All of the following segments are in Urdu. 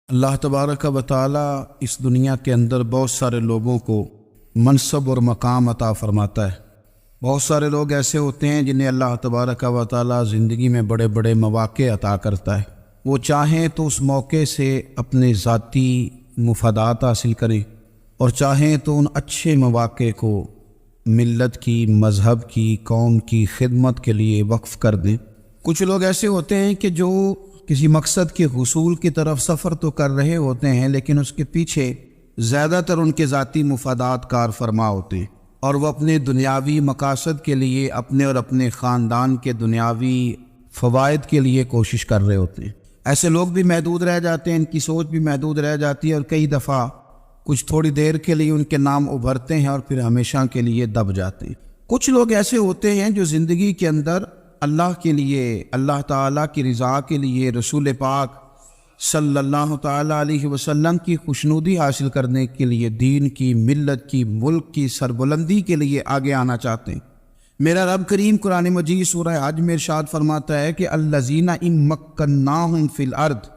اللہ تبارک و تعالی اس دنیا کے اندر بہت سارے لوگوں کو منصب اور مقام عطا فرماتا ہے۔ بہت سارے لوگ ایسے ہوتے ہیں جنہیں اللہ تبارک و تعالی زندگی میں بڑے بڑے مواقع عطا کرتا ہے۔ وہ چاہیں تو اس موقع سے اپنے ذاتی مفادات حاصل کریں اور چاہیں تو ان اچھے مواقع کو ملت کی، مذہب کی، قوم کی خدمت کے لیے وقف کر دیں۔ کچھ لوگ ایسے ہوتے ہیں کہ جو کسی مقصد کے حصول کی طرف سفر تو کر رہے ہوتے ہیں، لیکن اس کے پیچھے زیادہ تر ان کے ذاتی مفادات کار فرما ہوتے ہیں اور وہ اپنے دنیاوی مقاصد کے لیے، اپنے اور اپنے خاندان کے دنیاوی فوائد کے لیے کوشش کر رہے ہوتے ہیں۔ ایسے لوگ بھی محدود رہ جاتے ہیں، ان کی سوچ بھی محدود رہ جاتی ہے اور کئی دفعہ کچھ تھوڑی دیر کے لیے ان کے نام ابھرتے ہیں اور پھر ہمیشہ کے لیے دب جاتے ہیں۔ کچھ لوگ ایسے ہوتے ہیں جو زندگی کے اندر اللہ کے لیے، اللہ تعالیٰ کی رضا کے لیے، رسول پاک صلی اللہ تعالیٰ علیہ وسلم کی خوشنودی حاصل کرنے کے لیے، دین کی، ملت کی، ملک کی سربلندی کے لیے آگے آنا چاہتے ہیں۔ میرا رب کریم قرآن مجید سورہ حج میں ارشاد فرماتا ہے کہ الذین ان مکناہم فی الارض،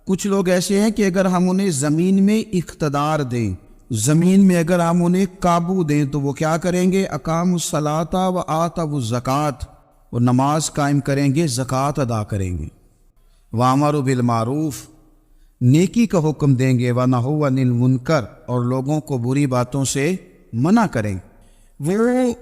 کچھ لوگ ایسے ہیں کہ اگر ہم انہیں زمین میں اقتدار دیں، زمین میں اگر ہم انہیں قابو دیں تو وہ کیا کریں گے؟ اقاموا الصلاۃ و آتوا الزکوٰۃ، وہ نماز قائم کریں گے، زکوٰۃ ادا کریں گے، وامروا بالمعروف، نیکی کا حکم دیں گے، ونہوا عن المنکر، اور لوگوں کو بری باتوں سے منع کریں گے۔ وہ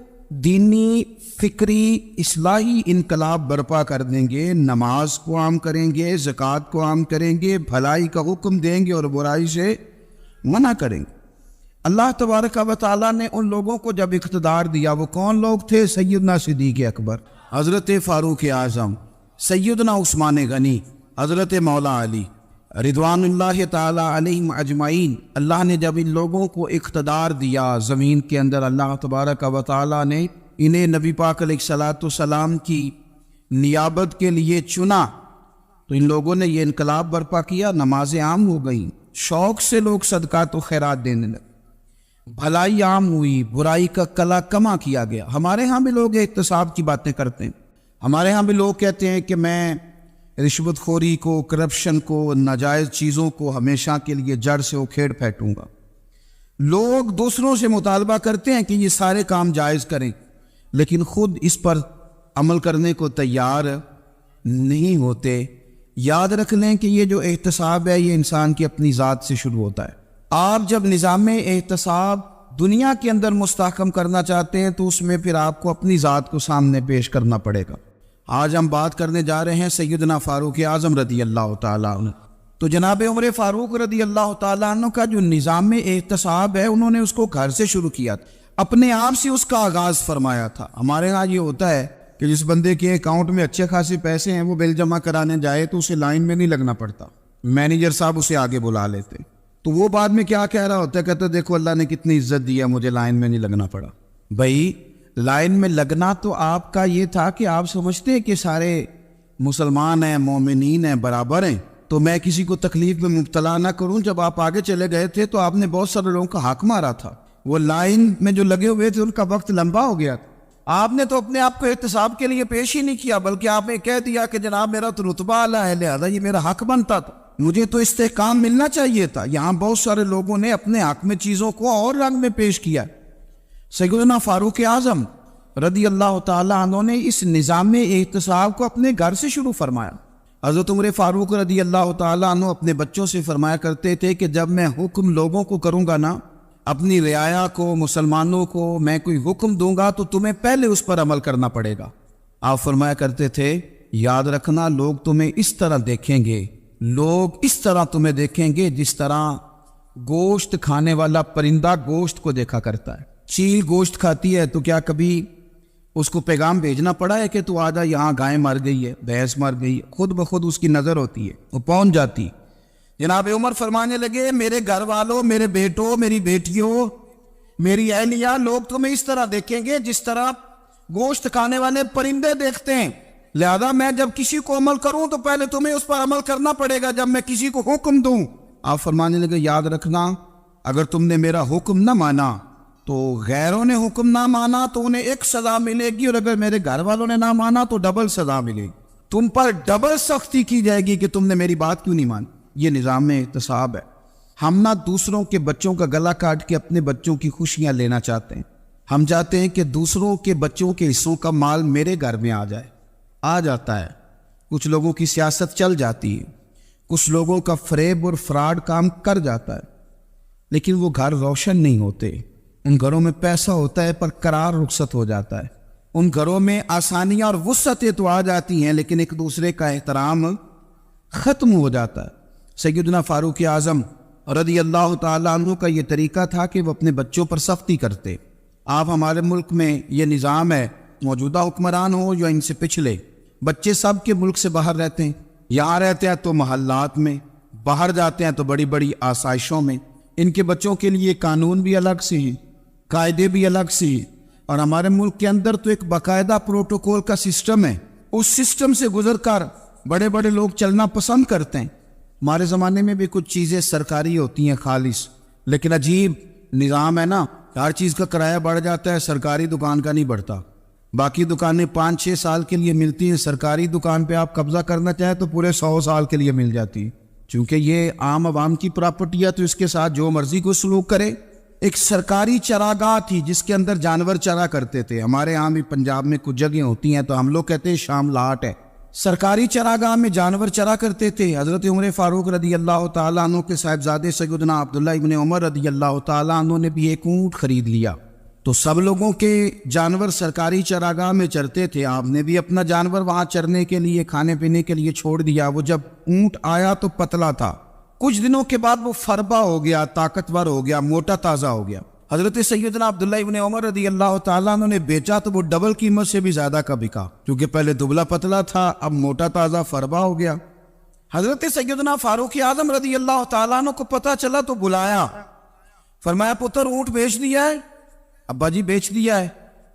دینی، فکری، اصلاحی انقلاب برپا کر دیں گے، نماز کو عام کریں گے، زکوٰۃ کو عام کریں گے، بھلائی کا حکم دیں گے اور برائی سے منع کریں گے۔ اللہ تبارک و تعالیٰ نے ان لوگوں کو جب اقتدار دیا، وہ کون لوگ تھے؟ سیدنا صدیق اکبر، حضرت فاروق اعظم، سیدنا عثمان غنی، حضرت مولا علی رضوان اللہ تعالی علیہم اجمعین۔ اللہ نے جب ان لوگوں کو اقتدار دیا زمین کے اندر، اللہ تبارک و تعالی نے انہیں نبی پاک علیہ الصلاۃ والسلام کی نیابت کے لیے چنا، تو ان لوگوں نے یہ انقلاب برپا کیا، نمازیں عام ہو گئیں، شوق سے لوگ صدقات و خیرات دینے لگے، بھلائی عام ہوئی، برائی کا کلا کما کیا گیا۔ ہمارے ہاں بھی لوگ احتساب کی باتیں کرتے ہیں، ہمارے ہاں بھی لوگ کہتے ہیں کہ میں رشوت خوری کو، کرپشن کو، ناجائز چیزوں کو ہمیشہ کے لیے جڑ سے اکھیڑ پھینکوں گا۔ لوگ دوسروں سے مطالبہ کرتے ہیں کہ یہ سارے کام جائز کریں، لیکن خود اس پر عمل کرنے کو تیار نہیں ہوتے۔ یاد رکھ لیں کہ یہ جو احتساب ہے، یہ انسان کی اپنی ذات سے شروع ہوتا ہے۔ آپ جب نظام احتساب دنیا کے اندر مستحکم کرنا چاہتے ہیں تو اس میں پھر آپ کو اپنی ذات کو سامنے پیش کرنا پڑے گا۔ آج ہم بات کرنے جا رہے ہیں سیدنا فاروق اعظم رضی اللہ تعالیٰ عنہ۔ تو جناب عمر فاروق رضی اللہ تعالیٰ عنہ کا جو نظام احتساب ہے، انہوں نے اس کو گھر سے شروع کیا تھا، اپنے آپ سے اس کا آغاز فرمایا تھا۔ ہمارے ہاں یہ ہوتا ہے کہ جس بندے کے اکاؤنٹ میں اچھے خاصے پیسے ہیں، وہ بل جمع کرانے جائے تو اسے لائن میں نہیں لگنا پڑتا، مینیجر صاحب اسے آگے بلا لیتے، تو وہ بعد میں کیا کہہ رہا ہوتا ہے؟ کہتا دیکھو اللہ نے کتنی عزت دی ہے، مجھے لائن میں نہیں لگنا پڑا۔ بھائی لائن میں لگنا تو آپ کا یہ تھا کہ آپ سمجھتے ہیں کہ سارے مسلمان ہیں، مومنین ہیں، برابر ہیں، تو میں کسی کو تکلیف میں مبتلا نہ کروں۔ جب آپ آگے چلے گئے تھے تو آپ نے بہت سارے لوگوں کا حق مارا تھا، وہ لائن میں جو لگے ہوئے تھے ان کا وقت لمبا ہو گیا تھا۔ آپ نے تو اپنے آپ کو احتساب کے لیے پیش ہی نہیں کیا، بلکہ آپ نے کہہ دیا کہ جناب میرا تو رتبہ اعلیٰ ہے، لہذا یہ میرا حق بنتا تھا، مجھے تو استحکام ملنا چاہیے تھا۔ یہاں بہت سارے لوگوں نے اپنے حق میں چیزوں کو اور رنگ میں پیش کیا۔ سیدنا فاروق اعظم رضی اللہ تعالیٰ عنہ نے اس نظام احتساب کو اپنے گھر سے شروع فرمایا۔ حضرت عمر فاروق رضی اللہ تعالیٰ عنہ اپنے بچوں سے فرمایا کرتے تھے کہ جب میں حکم لوگوں کو کروں گا نا، اپنی رعایا کو، مسلمانوں کو میں کوئی حکم دوں گا تو تمہیں پہلے اس پر عمل کرنا پڑے گا۔ آپ فرمایا کرتے تھے یاد رکھنا، لوگ تمہیں اس طرح دیکھیں گے، لوگ اس طرح تمہیں دیکھیں گے جس طرح گوشت کھانے والا پرندہ گوشت کو دیکھا کرتا ہے۔ چیل گوشت کھاتی ہے تو کیا کبھی اس کو پیغام بھیجنا پڑا ہے کہ تو آجا یہاں گائے مر گئی ہے، بھینس مر گئی ہے؟ خود بخود اس کی نظر ہوتی ہے، وہ پہنچ جاتی۔ جناب عمر فرمانے لگے میرے گھر والوں، میرے بیٹوں، میری بیٹیوں، میری اہلیہ، لوگ تمہیں اس طرح دیکھیں گے جس طرح گوشت کھانے والے پرندے دیکھتے ہیں، لہذا میں جب کسی کو عمل کروں تو پہلے تمہیں اس پر عمل کرنا پڑے گا جب میں کسی کو حکم دوں۔ آپ فرمانے لگے یاد رکھنا، اگر تم نے میرا حکم نہ مانا تو غیروں نے حکم نہ مانا تو انہیں ایک سزا ملے گی، اور اگر میرے گھر والوں نے نہ مانا تو ڈبل سزا ملے گی، تم پر ڈبل سختی کی جائے گی کہ تم نے میری بات کیوں نہیں مانی۔ یہ نظام احتساب ہے۔ ہم نہ دوسروں کے بچوں کا گلا کاٹ کے اپنے بچوں کی خوشیاں لینا چاہتے ہیں، ہم چاہتے ہیں کہ دوسروں کے بچوں کے حصوں کا مال میرے گھر میں آ جاتا ہے۔ کچھ لوگوں کی سیاست چل جاتی ہے، کچھ لوگوں کا فریب اور فراڈ کام کر جاتا ہے، لیکن وہ گھر روشن نہیں ہوتے۔ ان گھروں میں پیسہ ہوتا ہے پر قرار رخصت ہو جاتا ہے، ان گھروں میں آسانیاں اور وسعتیں تو آ جاتی ہیں لیکن ایک دوسرے کا احترام ختم ہو جاتا ہے۔ سیدنا فاروق اعظم رضی اللہ تعالیٰ عنہ کا یہ طریقہ تھا کہ وہ اپنے بچوں پر سختی کرتے۔ آپ ہمارے ملک میں یہ نظام ہے، موجودہ حکمران ہو یا ان سے پچھلے، بچے سب کے ملک سے باہر رہتے ہیں، یہاں رہتے ہیں تو محلات میں، باہر جاتے ہیں تو بڑی بڑی آسائشوں میں۔ ان کے بچوں کے لیے قانون بھی الگ سے ہیں، قاعدے بھی الگ سے ہیں، اور ہمارے ملک کے اندر تو ایک باقاعدہ پروٹوکول کا سسٹم ہے، اس سسٹم سے گزر کر بڑے بڑے لوگ چلنا پسند کرتے ہیں۔ ہمارے زمانے میں بھی کچھ چیزیں سرکاری ہوتی ہیں خالص، لیکن عجیب نظام ہے نا، ہر چیز کا کرایہ بڑھ جاتا ہے، سرکاری دکان کا نہیں بڑھتا۔ باقی دکانیں 5-6 سال کے لیے ملتی ہیں، سرکاری دکان پہ آپ قبضہ کرنا چاہیں تو پورے 100 سال کے لیے مل جاتی ہے، چونکہ یہ عام عوام کی پراپرٹی ہے تو اس کے ساتھ جو مرضی کو سلوک کرے۔ ایک سرکاری چراگاہ تھی جس کے اندر جانور چرا کرتے تھے، ہمارے یہاں بھی پنجاب میں کچھ جگہیں ہوتی ہیں تو ہم لوگ کہتے ہیں شام لاٹ ہے، سرکاری چراگاہ میں جانور چرا کرتے تھے۔ حضرت عمر فاروق رضی اللہ تعالیٰ عنہ کے صاحبزادے سیدنا عبداللہ ابن عمر رضی اللہ تعالیٰ عنہ نے بھی ایک اونٹ خرید لیا، تو سب لوگوں کے جانور سرکاری چراگاہ میں چرتے تھے، آپ نے بھی اپنا جانور وہاں چرنے کے لیے کھانے پینے کے لیے چھوڑ دیا۔ وہ جب اونٹ آیا تو پتلا تھا، کچھ دنوں کے بعد وہ فربا ہو گیا، طاقتور ہو گیا، موٹا تازہ ہو گیا۔ حضرت سیدنا عبداللہ ابن عمر رضی اللہ تعالیٰ عنہ نے بیچا تو وہ ڈبل قیمت سے بھی زیادہ کا بکا، کیونکہ پہلے دبلا پتلا تھا، اب موٹا تازہ فربا ہو گیا۔ حضرت سیدنا فاروق اعظم رضی اللہ تعالیٰ عنہ کو پتہ چلا تو بلایا، فرمایا پتر اونٹ بیچ دیا ہے؟ ابا جی بیچ دیا ہے۔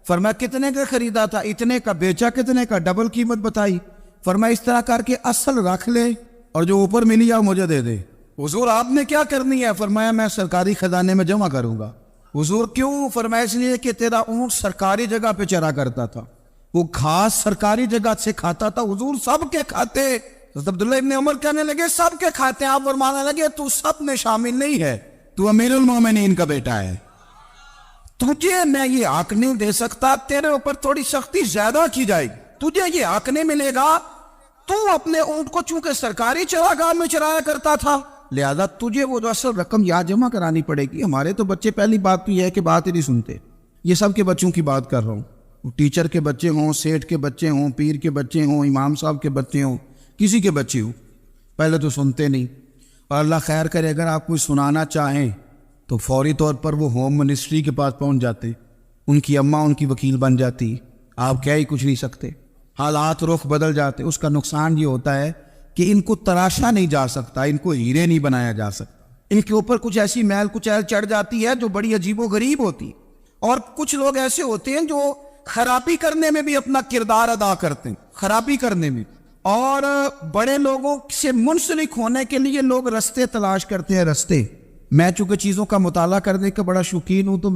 فرمایا کتنے کا خریدا تھا؟ اتنے کا۔ بیچا کتنے کا؟ ڈبل قیمت بتائی۔ فرمایا اس طرح کر کے اصل رکھ لے اور جو اوپر ملی ہے مجھے دے دے۔ حضور آپ نے کیا کرنی ہے؟ فرمایا میں سرکاری خزانے میں جمع کروں گا۔ حضور کیوں؟ فرمایا اس لیے کہ تیرا اونٹ سرکاری جگہ پہ چرا کرتا تھا، وہ گھاس سرکاری جگہ سے کھاتا تھا۔ حضور سب کے کھاتے؟ حضرت عبداللہ ابن عمر کہنے لگے سب کے کھاتے ہیں۔ آپ فرمانے لگے تو سب میں شامل نہیں ہے، تو امیر المومنین کا بیٹا ہے، تجھے میں یہ حق نہیں دے سکتا، تیرے اوپر تھوڑی سختی زیادہ کی جائے گی، تجھے یہ حق نہیں ملے گا۔ تو اپنے اونٹ کو چونکہ سرکاری چراگاہ میں چرایا کرتا تھا، لہذا تجھے وہ جو اصل رقم یاد جمع کرانی پڑے گی۔ ہمارے تو بچے پہلی بات تو یہ ہے کہ بات ہی نہیں سنتے، یہ سب کے بچوں کی بات کر رہا ہوں، ٹیچر کے بچے ہوں، سیٹھ کے بچے ہوں، پیر کے بچے ہوں، امام صاحب کے بچے ہوں، کسی کے بچے ہوں، پہلے تو سنتے نہیں، اور اللہ خیر کرے اگر آپ کوئی سنانا چاہیں تو فوری طور پر وہ ہوم منسٹری کے پاس پہنچ جاتے، ان کی اماں ان کی وکیل بن جاتی، آپ کہہ ہی کچھ نہیں سکتے، حالات رخ بدل جاتے۔ اس کا نقصان یہ ہوتا ہے کہ ان کو تراشا نہیں جا سکتا، ان کو ہیرے نہیں بنایا جا سکتا، ان کے اوپر کچھ ایسی میل کچیل چڑھ جاتی ہے جو بڑی عجیب و غریب ہوتی۔ اور کچھ لوگ ایسے ہوتے ہیں جو خرابی کرنے میں بھی اپنا کردار ادا کرتے ہیں، خرابی کرنے میں، اور بڑے لوگوں سے منسلک ہونے کے لیے لوگ رستے تلاش کرتے ہیں، رستے۔ میں چونکہ چیزوں کا مطالعہ کرنے کا بڑا شوقین ہوں، تو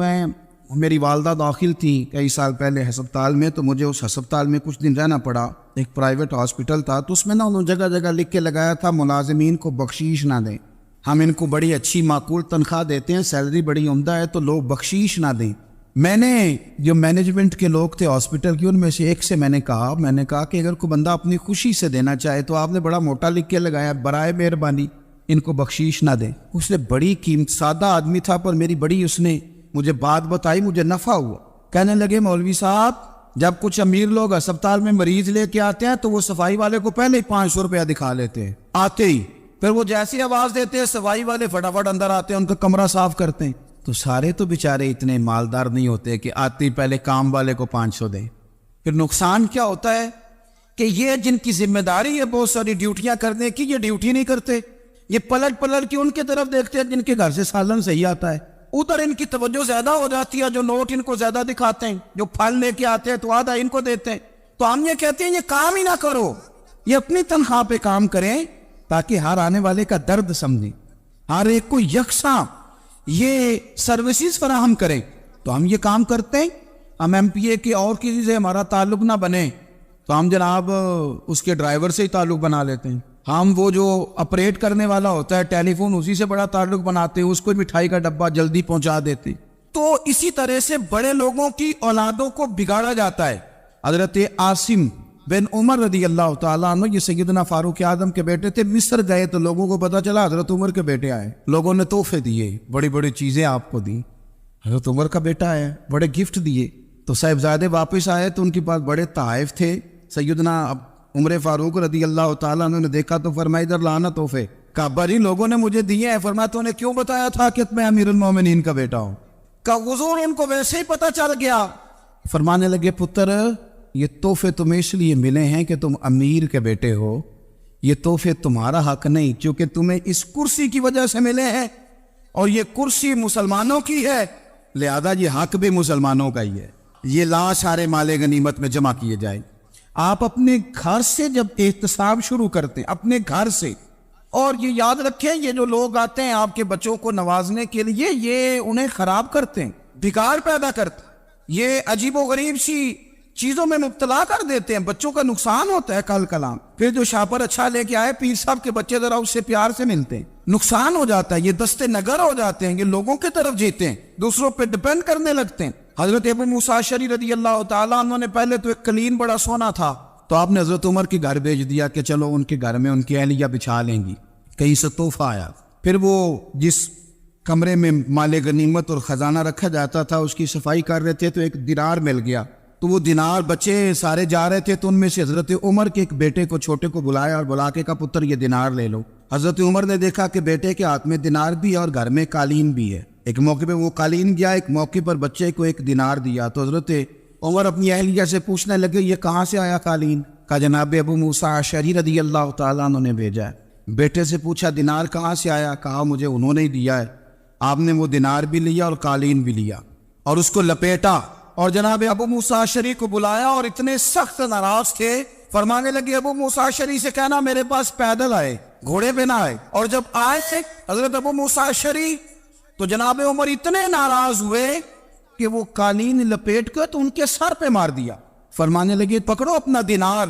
میری والدہ داخل تھی کئی سال پہلے ہسپتال میں، تو مجھے اس ہسپتال میں کچھ دن رہنا پڑا، ایک پرائیویٹ ہاسپٹل تھا، تو اس میں انہوں نے جگہ جگہ لکھ کے لگایا تھا ملازمین کو بخشیش نہ دیں، ہم ان کو بڑی اچھی معقول تنخواہ دیتے ہیں، سیلری بڑی عمدہ ہے، تو لوگ بخشیش نہ دیں۔ میں نے جو مینجمنٹ کے لوگ تھے ہاسپٹل کی، ان میں سے ایک سے میں نے کہا کہ اگر کوئی بندہ اپنی خوشی سے دینا چاہے تو آپ نے بڑا موٹا لکھ کے لگایا برائے مہربانی ان کو بخشیش نہ دیں۔ اس نے بڑی قیمت، سادہ آدمی تھا پر میری بڑی اس نے مجھے بات بتائی، مجھے نفع ہوا۔ کہنے لگے مولوی صاحب جب کچھ امیر لوگ ہسپتال میں مریض لے کے آتے ہیں تو وہ صفائی والے کو پہلے ہی 500 روپیہ دکھا لیتے ہیں آتے ہی، پھر وہ جیسی آواز دیتے ہیں صفائی والے فٹافٹ اندر آتے ہیں، ان کا کمرہ صاف کرتے ہیں۔ تو سارے تو بیچارے اتنے مالدار نہیں ہوتے کہ آتے ہی پہلے کام والے کو 500 دیں۔ پھر نقصان کیا ہوتا ہے کہ یہ جن کی ذمہ داری ہے بہت ساری ڈیوٹیاں کرنے کی، یہ ڈیوٹی نہیں کرتے، یہ پلٹ کے ان کے طرف دیکھتے ہیں جن کے گھر سے سالن صحیح آتا ہے، ادھر ان کی توجہ زیادہ ہو جاتی ہے، جو نوٹ ان کو زیادہ دکھاتے ہیں، جو پھل لے کے آتے ہیں تو آدھا ان کو دیتے ہیں۔ تو ہم یہ کہتے ہیں یہ کام ہی نہ کرو، یہ اپنی تنخواہ پہ کام کریں تاکہ ہر آنے والے کا درد سمجھیں، ہر ایک کو یکساں یہ سروسز فراہم کریں۔ تو ہم یہ کام کرتے ہیں، ہم ایم پی اے کے اور کسی سے ہمارا تعلق نہ بنے تو ہم جناب اس کے ڈرائیور سے ہی تعلق بنا لیتے ہیں، ہم وہ جو آپریٹ کرنے والا ہوتا ہے ٹیلی فون اسی سے بڑا تعلق بناتے ہیں, اس کو مٹھائی کا ڈبہ جلدی پہنچا دیتے. تو اسی طرح سے بڑے لوگوں کی اولادوں کو بگاڑا جاتا ہے. حضرت عاصم بن عمر رضی اللہ تعالیٰ عنہ, یہ سیدنا فاروق اعظم کے بیٹے تھے, مصر گئے تو لوگوں کو پتا چلا حضرت عمر کے بیٹے آئے. لوگوں نے تحفے دیے, بڑی بڑی چیزیں آپ کو دی, حضرت عمر کا بیٹا آیا, بڑے گفٹ دیے. تو صاحبزادے واپس آئے تو ان کے پاس بڑے تحائف تھے. سیدنا عمر فاروق رضی اللہ تعالیٰ عنہ نے دیکھا تو فرمایا ادھر لانا تحفے. کہا بھائی لوگوں نے مجھے دیے ہیں. فرمایا تو نے کیوں بتایا تھا کہ میں امیر المومنین کا بیٹا ہوں؟ کہا حضور ان کو ویسے ہی پتا چل گیا. فرمانے لگے پتر یہ تحفے تمہیں اس لیے ملے ہیں کہ تم امیر کے بیٹے ہو, یہ تحفے تمہارا حق نہیں, چونکہ تمہیں اس کرسی کی وجہ سے ملے ہیں اور یہ کرسی مسلمانوں کی ہے, لہذا یہ حق بھی مسلمانوں کا ہی ہے. یہ لا سارے مال غنیمت میں جمع کیے جائیں. آپ اپنے گھر سے جب احتساب شروع کرتے ہیں, اپنے گھر سے, اور یہ یاد رکھیں یہ جو لوگ آتے ہیں آپ کے بچوں کو نوازنے کے لیے, یہ انہیں خراب کرتے ہیں, بگاڑ پیدا کرتے ہیں, یہ عجیب و غریب سی چیزوں میں مبتلا کر دیتے ہیں, بچوں کا نقصان ہوتا ہے کل کلام. پھر جو شاپر اچھا لے کے آئے پیر صاحب کے بچے ذرا اس سے پیار سے ملتے ہیں, نقصان ہو جاتا ہے, یہ دستے نگر ہو جاتے ہیں, یہ لوگوں کی طرف جیتے ہیں, دوسروں پہ ڈیپینڈ کرنے لگتے ہیں. حضرت ابو موسیٰ اشعری رضی اللہ تعالیٰ عنہ نے پہلے تو ایک قلین بڑا سونا تھا, تو آپ نے حضرت عمر کے گھر بھیج دیا کہ چلو ان کے گھر میں ان کی اہلیہ بچھا لیں گی. کہیں سے تحفہ آیا. پھر وہ جس کمرے میں مال غنیمت اور خزانہ رکھا جاتا تھا اس کی صفائی کر رہے تھے تو ایک دینار مل گیا. تو وہ دینار بچے سارے جا رہے تھے, تو ان میں سے حضرت عمر کے ایک بیٹے کو چھوٹے کو بلایا اور بلا کے کہا پتر یہ دینار لے لو. حضرت عمر نے دیکھا کہ بیٹے کے ہاتھ میں دینار بھی ہے اور گھر میں قالین بھی ہے. ایک موقع پہ وہ قالین گیا, ایک موقع پر بچے کو ایک دینار دیا. تو حضرت عمر اپنی اہلیہ سے پوچھنے لگے یہ کہاں سے آیا قالین؟ کہا جناب ابو موسیٰ اشعری رضی اللہ تعالیٰ عنہ نے بھیجا ہے. بیٹے سے پوچھا دینار کہاں سے آیا؟ کہا مجھے انہوں نے ہی دیا ہے. آپ نے وہ دینار بھی لیا اور قالین بھی لیا اور اس کو لپیٹا اور جناب ابو موسیٰ اشعری کو بلایا, اور اتنے سخت ناراض تھے. فرمانے لگے ابو موسیٰ اشعری سے کہنا میرے پاس پیدل آئے, گھوڑے پہ نہ آئے. اور جب آئے حضرت ابو موسیٰ اشعری تو جناب عمر اتنے ناراض ہوئے کہ وہ قالین لپیٹ کر تو ان کے سر پہ مار دیا. فرمانے لگے پکڑو اپنا دینار,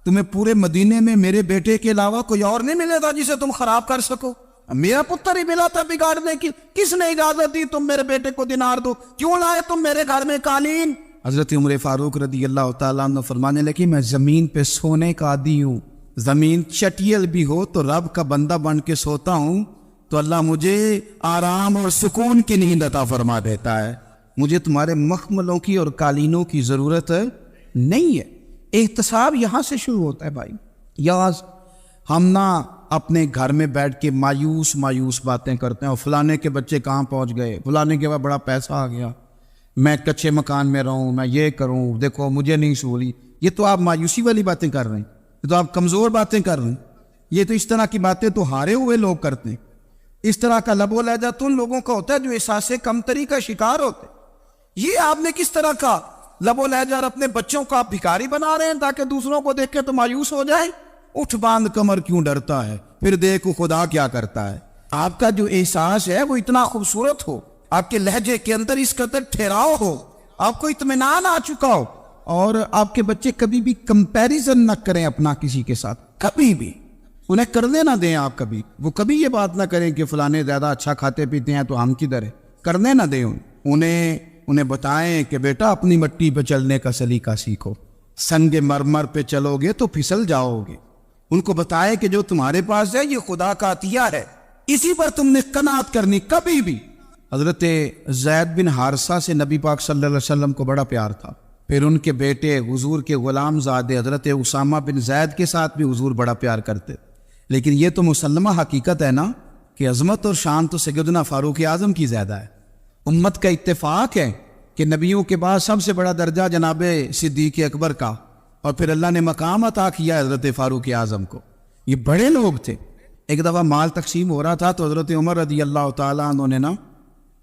تمہیں پورے مدینے میں میرے بیٹے کے علاوہ کوئی اور نہیں ملے گا جسے تم خراب کر سکو. میرا پتر ہی ملا تھا بگاڑنے کی, کس نے اجازت دی تم میرے بیٹے کو دینار دو؟ کیوں لائے تم میرے گھر میں قالین؟ حضرت عمر فاروق رضی اللہ تعالیٰ عنہ فرمانے لگے میں زمین پہ سونے کا عادی ہوں, زمین چٹیل بھی ہو تو رب کا بندہ بن کے سوتا ہوں تو اللہ مجھے آرام اور سکون کی نیند عطا فرما دیتا ہے. مجھے تمہارے مخملوں کی اور قالینوں کی ضرورت نہیں ہے. احتساب یہاں سے شروع ہوتا ہے بھائی. یا ہم نہ اپنے گھر میں بیٹھ کے مایوس باتیں کرتے ہیں, اور فلانے کے بچے کہاں پہنچ گئے, فلانے کے بعد بڑا پیسہ آ گیا, میں کچے مکان میں رہوں, میں یہ کروں, دیکھو مجھے نہیں سہولی. یہ تو آپ مایوسی والی باتیں کر رہے ہیں, یہ تو آپ کمزور باتیں کر رہے ہیں. یہ تو اس طرح کی باتیں تو ہارے ہوئے لوگ کرتے ہیں. اس طرح کا لب و لہجہ تو ان لوگوں کا ہوتا ہے جو احساس کمتری کا شکار ہوتے ہیں. یہ آپ نے کس طرح کا لب و لہجہ, اور اپنے بچوں کو آپ بھکاری بنا رہے ہیں تاکہ دوسروں کو دیکھ کے تو مایوس ہو جائے. اٹھ باندھ کمر کیوں ڈرتا ہے, پھر دیکھو خدا کیا کرتا ہے. آپ کا جو احساس ہے وہ اتنا خوبصورت ہو, آپ کے لہجے کے اندر اس قدر ٹھہراؤ ہو, آپ کو اطمینان آ چکا ہو, اور آپ کے بچے کبھی بھی کمپیریزن نہ کریں اپنا کسی کے ساتھ, کبھی بھی انہیں کرنے نہ دیں. آپ کبھی وہ کبھی یہ بات نہ کریں کہ فلانے زیادہ اچھا کھاتے پیتے ہیں تو ہم کدھر ہیں, کرنے نہ دیں. انہیں بتائیں کہ بیٹا اپنی مٹی پہ چلنے کا سلیقہ سیکھو, سنگ مرمر پہ چلو گے تو پھسل جاؤ گے. ان کو بتائیں کہ جو تمہارے پاس ہے یہ خدا کا عطیہ ہے, اسی پر تم نے قناعت کرنی کبھی بھی. حضرت زید بن حارثہ سے نبی پاک صلی اللہ علیہ وسلم کو بڑا پیار تھا. پھر ان کے بیٹے حضور کے غلام زادے حضرت اسامہ بن زید کے ساتھ بھی حضور بڑا پیار کرتے. لیکن یہ تو مسلمہ حقیقت ہے نا کہ عظمت اور شان تو سیدنا فاروق اعظم کی زیادہ ہے. امت کا اتفاق ہے کہ نبیوں کے بعد سب سے بڑا درجہ جناب صدیق اکبر کا, اور پھر اللہ نے مقام عطا کیا حضرت فاروق اعظم کو. یہ بڑے لوگ تھے. ایک دفعہ مال تقسیم ہو رہا تھا تو حضرت عمر رضی اللہ تعالیٰ عنہ نے نا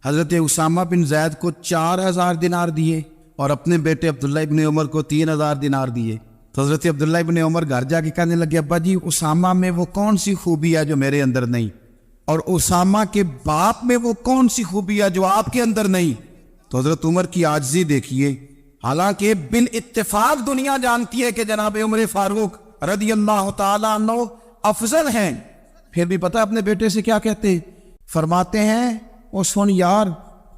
حضرت اسامہ بن زید کو 4000 دینار دیے اور اپنے بیٹے عبداللہ ابن عمر کو 3000 دینار دیے. تو حضرت عبداللہ ابن عمر گھر جا کے کہنے لگے ابا جی اسامہ میں وہ کون سی خوبی ہے جو میرے اندر نہیں, اور اسامہ کے باپ میں وہ کون سی خوبی ہے جو آپ کے اندر نہیں. تو حضرت عمر کی عاجزی دیکھیے, حالانکہ بال اتفاق دنیا جانتی ہے کہ جناب عمر فاروق رضی اللہ تعالیٰ عنہ افضل ہیں، پھر بھی پتہ اپنے بیٹے سے کیا کہتے ہیں؟ فرماتے ہیں وہ سن یار،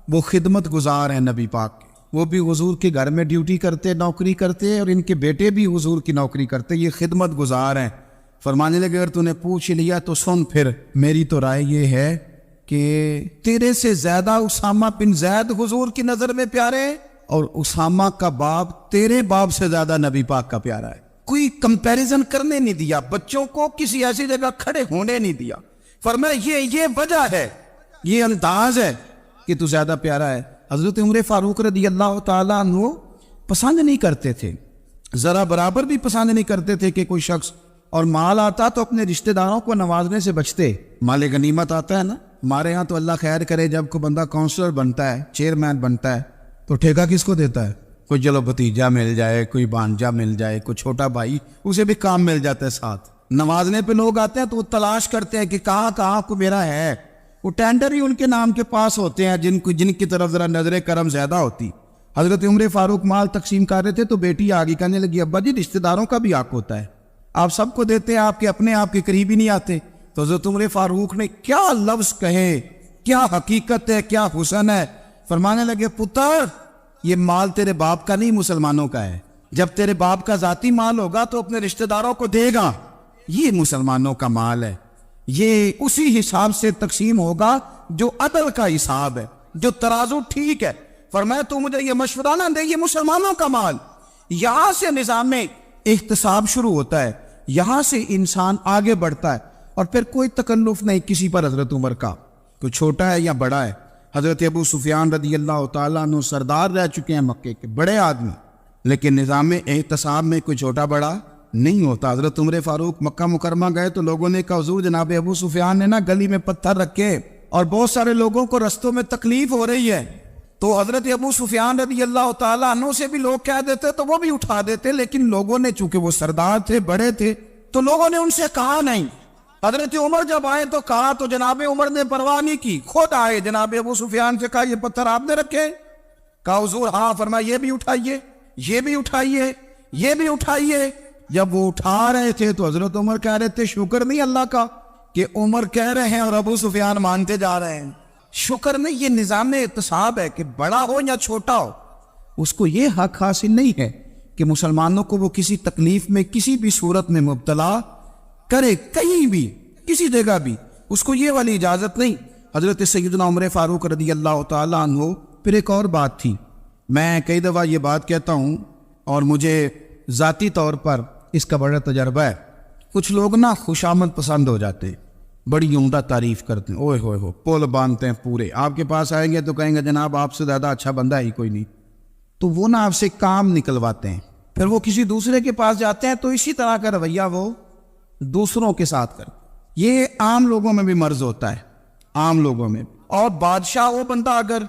وہ خدمت گزار ہیں نبی پاک کے، وہ بھی حضور کے گھر میں ڈیوٹی کرتے، نوکری کرتے، اور ان کے بیٹے بھی حضور کی نوکری کرتے، یہ خدمت گزار ہیں۔ فرمانے لگے اگر تو نے پوچھ لیا تو سن، پھر میری تو رائے یہ ہے کہ تیرے سے زیادہ اسامہ بن زید حضور کی نظر میں پیارے ہیں، اور اسامہ کا باپ تیرے باپ سے زیادہ نبی پاک کا پیارا ہے۔ کوئی کمپیریزن کرنے نہیں دیا، بچوں کو کسی ایسی جگہ کھڑے ہونے نہیں دیا۔ فرمایا یہ وجہ ہے، یہ انداز ہے کہ تو زیادہ پیارا ہے۔ حضرت عمر فاروق رضی اللہ تعالیٰ عنہ پسند نہیں کرتے تھے، ذرا برابر بھی پسند نہیں کرتے تھے کہ کوئی شخص اور مال آتا تو اپنے رشتہ داروں کو نوازنے سے بچتے۔ مال غنیمت آتا ہے نا، ہمارے ہاں تو اللہ خیر کرے جب کوئی بندہ کونسلر بنتا ہے، چیئرمین بنتا ہے، تو ٹھیکہ کس کو دیتا ہے؟ کوئی چلو بھتیجا مل جائے، کوئی بانجا مل جائے، کوئی چھوٹا بھائی، اسے بھی کام مل جاتا ہے ساتھ۔ نوازنے پہ لوگ آتے ہیں تو وہ تلاش کرتے ہیں کہ کہاں کو میرا ہے، وہ ٹینڈر ہی ان کے نام کے پاس ہوتے ہیں جن کی طرف ذرا نظر کرم زیادہ ہوتی۔ حضرت عمر فاروق مال تقسیم کر رہے تھے تو بیٹی آگے کہنے لگی ابا جی رشتہ داروں کا بھی حق ہوتا ہے، آپ سب کو دیتے ہیں، آپ کے قریب ہی نہیں آتے۔ تو حضرت عمر فاروق نے کیا لفظ کہے، کیا حقیقت ہے، کیا حسن ہے۔ فرمانے لگے پتر یہ مال تیرے باپ کا نہیں، مسلمانوں کا ہے، جب تیرے باپ کا ذاتی مال ہوگا تو اپنے رشتہ داروں کو دے گا، یہ مسلمانوں کا مال ہے، یہ اسی حساب سے تقسیم ہوگا جو عدل کا حساب ہے، جو ترازو ٹھیک ہے۔ فرمایا تو مجھے یہ مشورہ نہ دے، یہ مسلمانوں کا مال۔ یہاں سے نظام میں احتساب شروع ہوتا ہے، یہاں سے انسان آگے بڑھتا ہے، اور پھر کوئی تکلف نہیں کسی پر حضرت عمر کا، کوئی چھوٹا ہے یا بڑا ہے۔ حضرت ابو سفیان رضی اللہ تعالیٰ عنہ سردار رہ چکے ہیں مکے کے، بڑے آدمی، لیکن نظام احتساب میں کوئی چھوٹا بڑا نہیں ہوتا۔ حضرت عمر فاروق مکہ مکرمہ گئے تو لوگوں نے کہا حضور جناب ابو سفیان نے نا گلی میں پتھر رکھے اور بہت سارے لوگوں کو رستوں میں تکلیف ہو رہی ہے، تو حضرت ابو سفیان رضی اللہ تعالیٰ عنہ سے بھی لوگ کہہ دیتے تو وہ بھی اٹھا دیتے، لیکن لوگوں نے چونکہ وہ سردار تھے، بڑے تھے، تو لوگوں نے ان سے کہا نہیں۔ حضرت عمر جب آئے تو کہا تو جناب عمر نے پرواہ نہیں کی، خود آئے جناب ابو سفیان سے کہا یہ پتھر آپ نے رکھے؟ کہا حضور ہاں۔ فرمایا یہ بھی اٹھائیے، یہ بھی اٹھائیے، یہ بھی اٹھائیے۔ جب وہ اٹھا رہے تھے تو حضرت عمر کہہ رہے تھے شکر نہیں اللہ کا کہ عمر کہہ رہے ہیں اور ابو سفیان مانتے جا رہے ہیں، شکر نہیں۔ یہ نظام احتساب ہے کہ بڑا ہو یا چھوٹا ہو، اس کو یہ حق حاصل نہیں ہے کہ مسلمانوں کو وہ کسی تکلیف میں کسی بھی صورت میں مبتلا کرے، کہیں بھی کسی جگہ بھی، اس کو یہ والی اجازت نہیں۔ حضرت سیدنا عمر فاروق رضی اللہ تعالیٰ عنہ۔ پھر ایک اور بات تھی، میں کئی دفعہ یہ بات کہتا ہوں اور مجھے ذاتی طور پر اس کا بڑا تجربہ ہے، کچھ لوگ نا خوشامد پسند ہو جاتے ہیں، بڑی عمدہ تعریف کرتے ہیں، اوئے ہوئے ہو پول باندھتے ہیں پورے، آپ کے پاس آئیں گے تو کہیں گے جناب آپ سے زیادہ اچھا بندہ ہی کوئی نہیں، تو وہ نا آپ سے کام نکلواتے ہیں، پھر وہ کسی دوسرے کے پاس جاتے ہیں تو اسی طرح کا رویہ وہ دوسروں کے ساتھ کر۔ یہ عام لوگوں میں بھی مرض ہوتا ہے، عام لوگوں میں۔ اور بادشاہ وہ بندہ اگر،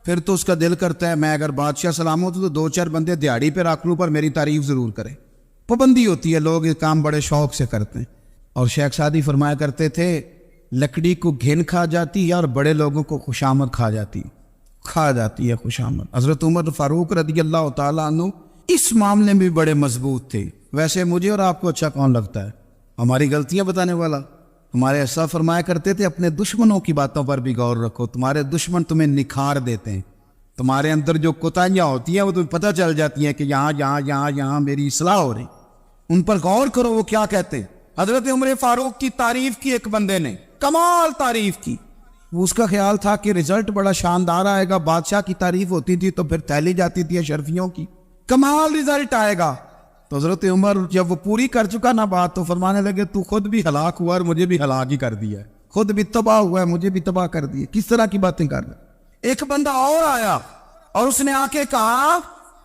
پھر تو اس کا دل کرتا ہے میں اگر بادشاہ سلامت ہوں تو دو چار بندے دیہڑی پہ رکھ لوں پر میری تعریف ضرور کریں۔ پابندی ہوتی ہے، لوگ یہ کام بڑے شوق سے کرتے ہیں۔ اور شیخ سعدی فرمایا کرتے تھے لکڑی کو گھن کھا جاتی ہے اور بڑے لوگوں کو خوشامد کھا جاتی ہے خوشامد۔ حضرت عمر فاروق رضی اللہ تعالیٰ عنہ اس معاملے میں بھی بڑے مضبوط تھے۔ ویسے مجھے اور آپ کو اچھا کون لگتا ہے؟ ہماری غلطیاں بتانے والا؟ ہمارے ایسا فرمایا کرتے تھے اپنے دشمنوں کی باتوں پر بھی غور رکھو، تمہارے دشمن تمہیں نکھار دیتے ہیں، تمہارے اندر جو کوتاہیاں ہوتی ہیں وہ تمہیں پتہ چل جاتی ہیں کہ یہاں میری اصلاح ہو رہی، ان پر غور کرو وہ کیا کہتے ہیں۔ حضرت عمر فاروق کی تعریف کی ایک بندے نے، کمال تعریف کی، وہ اس کا خیال تھا کہ رزلٹ بڑا شاندار آئے گا، بادشاہ کی تعریف ہوتی تھی تو پھر تھیلی جاتی تھی اشرفیوں کی، کمال رزلٹ آئے گا۔ تو حضرت عمر جب وہ پوری کر چکا نا بات تو فرمانے لگے تو خود بھی ہلاک ہوا اور مجھے بھی ہلاک ہی کر دیا ہے، خود بھی تباہ ہوا ہے مجھے بھی تباہ کر دیا، کس طرح کی باتیں کر رہے۔ ایک بندہ اور آیا اور اس نے آ کے کہا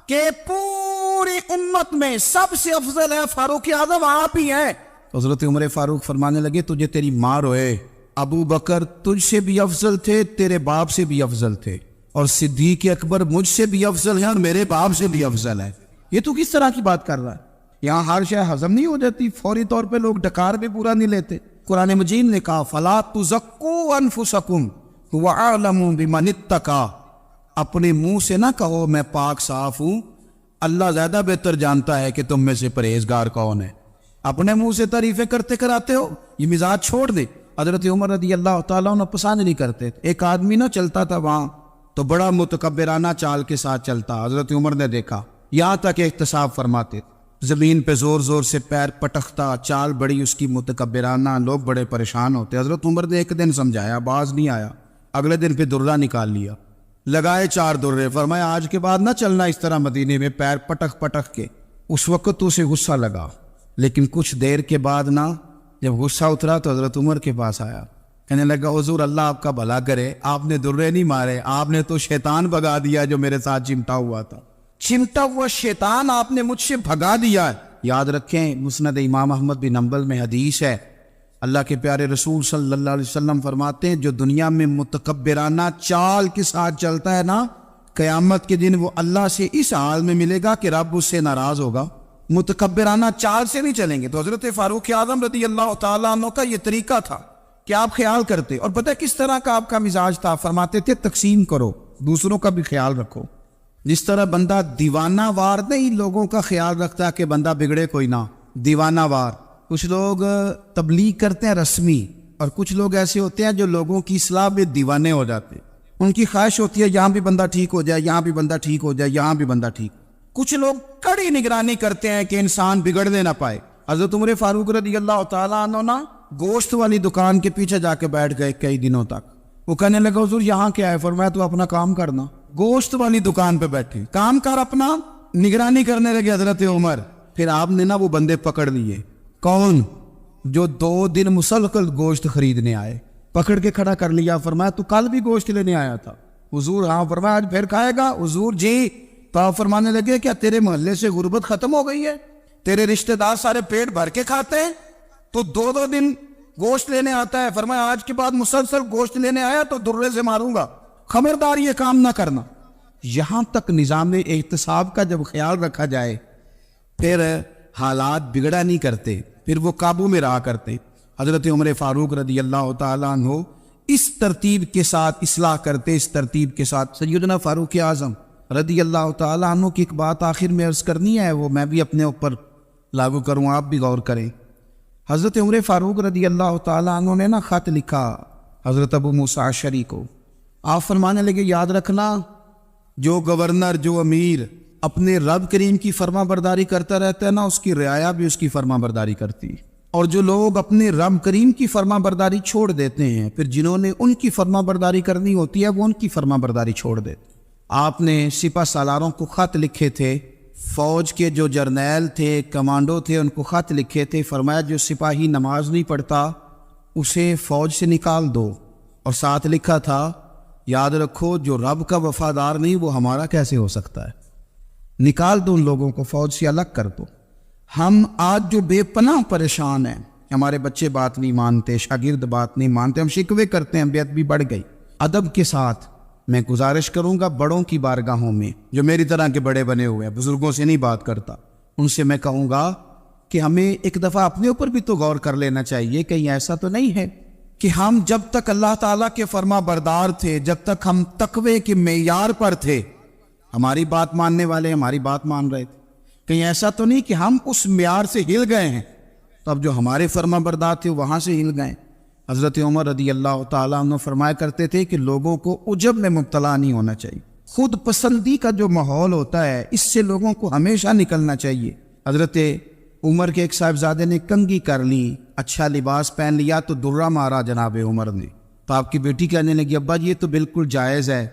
کہ پوری امت میں سب سے افضل ہے فاروق اعظم آپ ہی ہیں۔ حضرت عمر فاروق فرمانے لگے تجھے تیری ماں روئے، ابو بکر تجھ سے بھی افضل تھے، تیرے باپ سے بھی افضل تھے، اور صدیق اکبر مجھ سے بھی افضل ہے اور میرے باپ سے بھی افضل ہے۔ یہ تو کس طرح کی بات کر رہا ہے؟ یہاں ہر شے ہضم نہیں ہو جاتی، فوری طور پہ لوگ ڈکار بھی پورا نہیں لیتے۔ قرآن مجید نے کہا فَلَا تُزَكُّوا أَنفُسَكُمْ هُوَ أَعْلَمُ بِمَنِ اتَّقَىٰ، اپنے منہ سے نہ کہو میں پاک صاف ہوں، اللہ زیادہ بہتر جانتا ہے کہ تم میں سے پرہیزگار کون ہے۔ اپنے منہ سے تعریفیں کرتے کراتے ہو، یہ مزاج چھوڑ دے۔ حضرت عمر رضی اللہ تعالیٰ عنہ پسند نہیں کرتے تھے۔ ایک آدمی نہ چلتا تھا وہاں تو بڑا متکبرانہ چال کے ساتھ چلتا، حضرت عمر نے دیکھا، یہاں تک احتساب فرماتے، زمین پہ زور زور سے پیر پٹکتا، چال بڑی اس کی متکبرانہ، لوگ بڑے پریشان ہوتے۔ حضرت عمر نے ایک دن سمجھایا، باز نہیں آیا، اگلے دن پہ درہ نکال لیا، لگائے 4 درے، فرمایا آج کے بعد نہ چلنا اس طرح مدینے میں پیر پٹک پٹک کے۔ اس وقت تو اسے غصہ لگا، لیکن کچھ دیر کے بعد نا جب غصہ اترا تو حضرت عمر کے پاس آیا، کہنے لگا حضور اللہ آپ کا بھلا کرے، آپ نے درے نہیں مارے، آپ نے تو شیطان بھگا دیا جو میرے ساتھ چمٹا ہوا تھا، چمٹا ہوا شیطان آپ نے مجھ سے بھگا دیا ہے۔ یاد رکھیں مسند امام احمد بن حنبل میں حدیث ہے، اللہ کے پیارے رسول صلی اللہ علیہ وسلم فرماتے ہیں جو دنیا میں متکبرانہ چال کے ساتھ چلتا ہے نا، قیامت کے دن وہ اللہ سے اس حال میں ملے گا کہ رب اس سے ناراض ہوگا۔ متکبرانہ چال سے نہیں چلیں گے۔ تو حضرت فاروق اعظم رضی اللہ تعالیٰ عنہ کا یہ طریقہ تھا کہ آپ خیال کرتے، اور پتہ کس طرح کا آپ کا مزاج تھا، فرماتے تھے تقسیم کرو، دوسروں کا بھی خیال رکھو۔ جس طرح بندہ دیوانہ وار نہیں لوگوں کا خیال رکھتا کہ بندہ بگڑے کوئی نہ، دیوانہ وار۔ کچھ لوگ تبلیغ کرتے ہیں رسمی، اور کچھ لوگ ایسے ہوتے ہیں جو لوگوں کی اصلاح میں دیوانے ہو جاتے، ان کی خواہش ہوتی ہے یہاں بھی بندہ ٹھیک ہو جائے، یہاں بھی بندہ ٹھیک ہو جائے، یہاں بھی بندہ ٹھیک۔ کچھ لوگ کڑی نگرانی کرتے ہیں کہ انسان بگڑنے نہ پائے۔ حضرت عمر فاروق رضی اللہ تعالیٰ عنہ نا گوشت والی دکان کے پیچھے جا کے بیٹھ گئے کئی دنوں تک۔ وہ کہنے لگا حضور یہاں کیا ہے؟ فرمایا تو اپنا کام کرنا۔ گوشت والی دکان پہ بیٹھے، کام کر اپنا، نگرانی کرنے لگے حضرت عمر۔ پھر آپ نے نا وہ بندے پکڑ لیے، کون؟ جو 2 دن مسلسل گوشت خریدنے آئے، پکڑ کے کھڑا کر لیا۔ فرمایا تو کل بھی گوشت لینے آیا تھا؟ حضور ہاں۔ فرمایا آج پھر کھائے گا؟ حضور جی۔ تو آپ فرمانے لگے کیا تیرے محلے سے غربت ختم ہو گئی ہے؟ تیرے رشتہ دار سارے پیٹ بھر کے کھاتے ہیں، تو 2 دن گوشت لینے آتا ہے۔ فرمایا آج کے بعد مسلسل گوشت لینے آیا تو درے سے ماروں گا، خبردار یہ کام نہ کرنا۔ یہاں تک نظام احتساب کا جب خیال رکھا جائے پھر حالات بگڑا نہیں کرتے، پھر وہ قابو میں رہا کرتے۔ حضرت عمر فاروق رضی اللہ تعالیٰ عنہ اس ترتیب کے ساتھ اصلاح کرتے، اس ترتیب کے ساتھ۔ سیدنا فاروق اعظم رضی اللہ تعالیٰ عنہ کی ایک بات آخر میں عرض کرنی ہے، وہ میں بھی اپنے اوپر لاگو کروں، آپ بھی غور کریں۔ حضرت عمر فاروق رضی اللہ تعالیٰ عنہ نے نا خط لکھا حضرت ابو موسیٰ اشعری کو۔ آپ فرمانے لگے یاد رکھنا جو گورنر، جو امیر اپنے رب کریم کی فرما برداری کرتا رہتا ہے نا، اس کی رعایا بھی اس کی فرما برداری کرتی، اور جو لوگ اپنے رب کریم کی فرما برداری چھوڑ دیتے ہیں پھر جنہوں نے ان کی فرما برداری کرنی ہوتی ہے وہ ان کی فرما برداری چھوڑ دیتے۔ آپ نے سپہ سالاروں کو خط لکھے تھے، فوج کے جو جرنیل تھے، کمانڈو تھے، ان کو خط لکھے تھے، فرمایا جو سپاہی نماز نہیں پڑھتا اسے فوج سے نکال دو، اور ساتھ لکھا تھا یاد رکھو جو رب کا وفادار نہیں وہ ہمارا کیسے ہو سکتا ہے، نکال دو ان لوگوں کو، فوج سے الگ کر دو۔ ہم آج جو بے پناہ پریشان ہیں، ہمارے بچے بات نہیں مانتے، شاگرد بات نہیں مانتے، ہم شکوے کرتے ہیں، بیعت بھی بڑھ گئی۔ ادب کے ساتھ میں گزارش کروں گا بڑوں کی بارگاہوں میں، جو میری طرح کے بڑے بنے ہوئے ہیں، بزرگوں سے نہیں بات کرتا، ان سے میں کہوں گا کہ ہمیں ایک دفعہ اپنے اوپر بھی تو غور کر لینا چاہیے، کہیں ایسا تو نہیں ہے کہ ہم جب تک اللہ تعالیٰ کے فرما بردار تھے، جب تک ہم تقوی کے معیار پر تھے، ہماری بات ماننے والے ہماری بات مان رہے تھے، کہیں ایسا تو نہیں کہ ہم اس معیار سے ہل گئے ہیں تو اب جو ہمارے فرما بردار تھے وہاں سے ہل گئے۔ حضرت عمر رضی اللہ تعالیٰ عنہ فرمایا کرتے تھے کہ لوگوں کو عجب میں مبتلا نہیں ہونا چاہیے، خود پسندی کا جو ماحول ہوتا ہے اس سے لوگوں کو ہمیشہ نکلنا چاہیے۔ حضرت عمر کے ایک صاحبزادے نے کنگھی کر لی، اچھا لباس پہن لیا تو درہ مارا جناب عمر نے، تو آپ کی بیٹی کہنے لگی ابا یہ تو بالکل جائز ہے،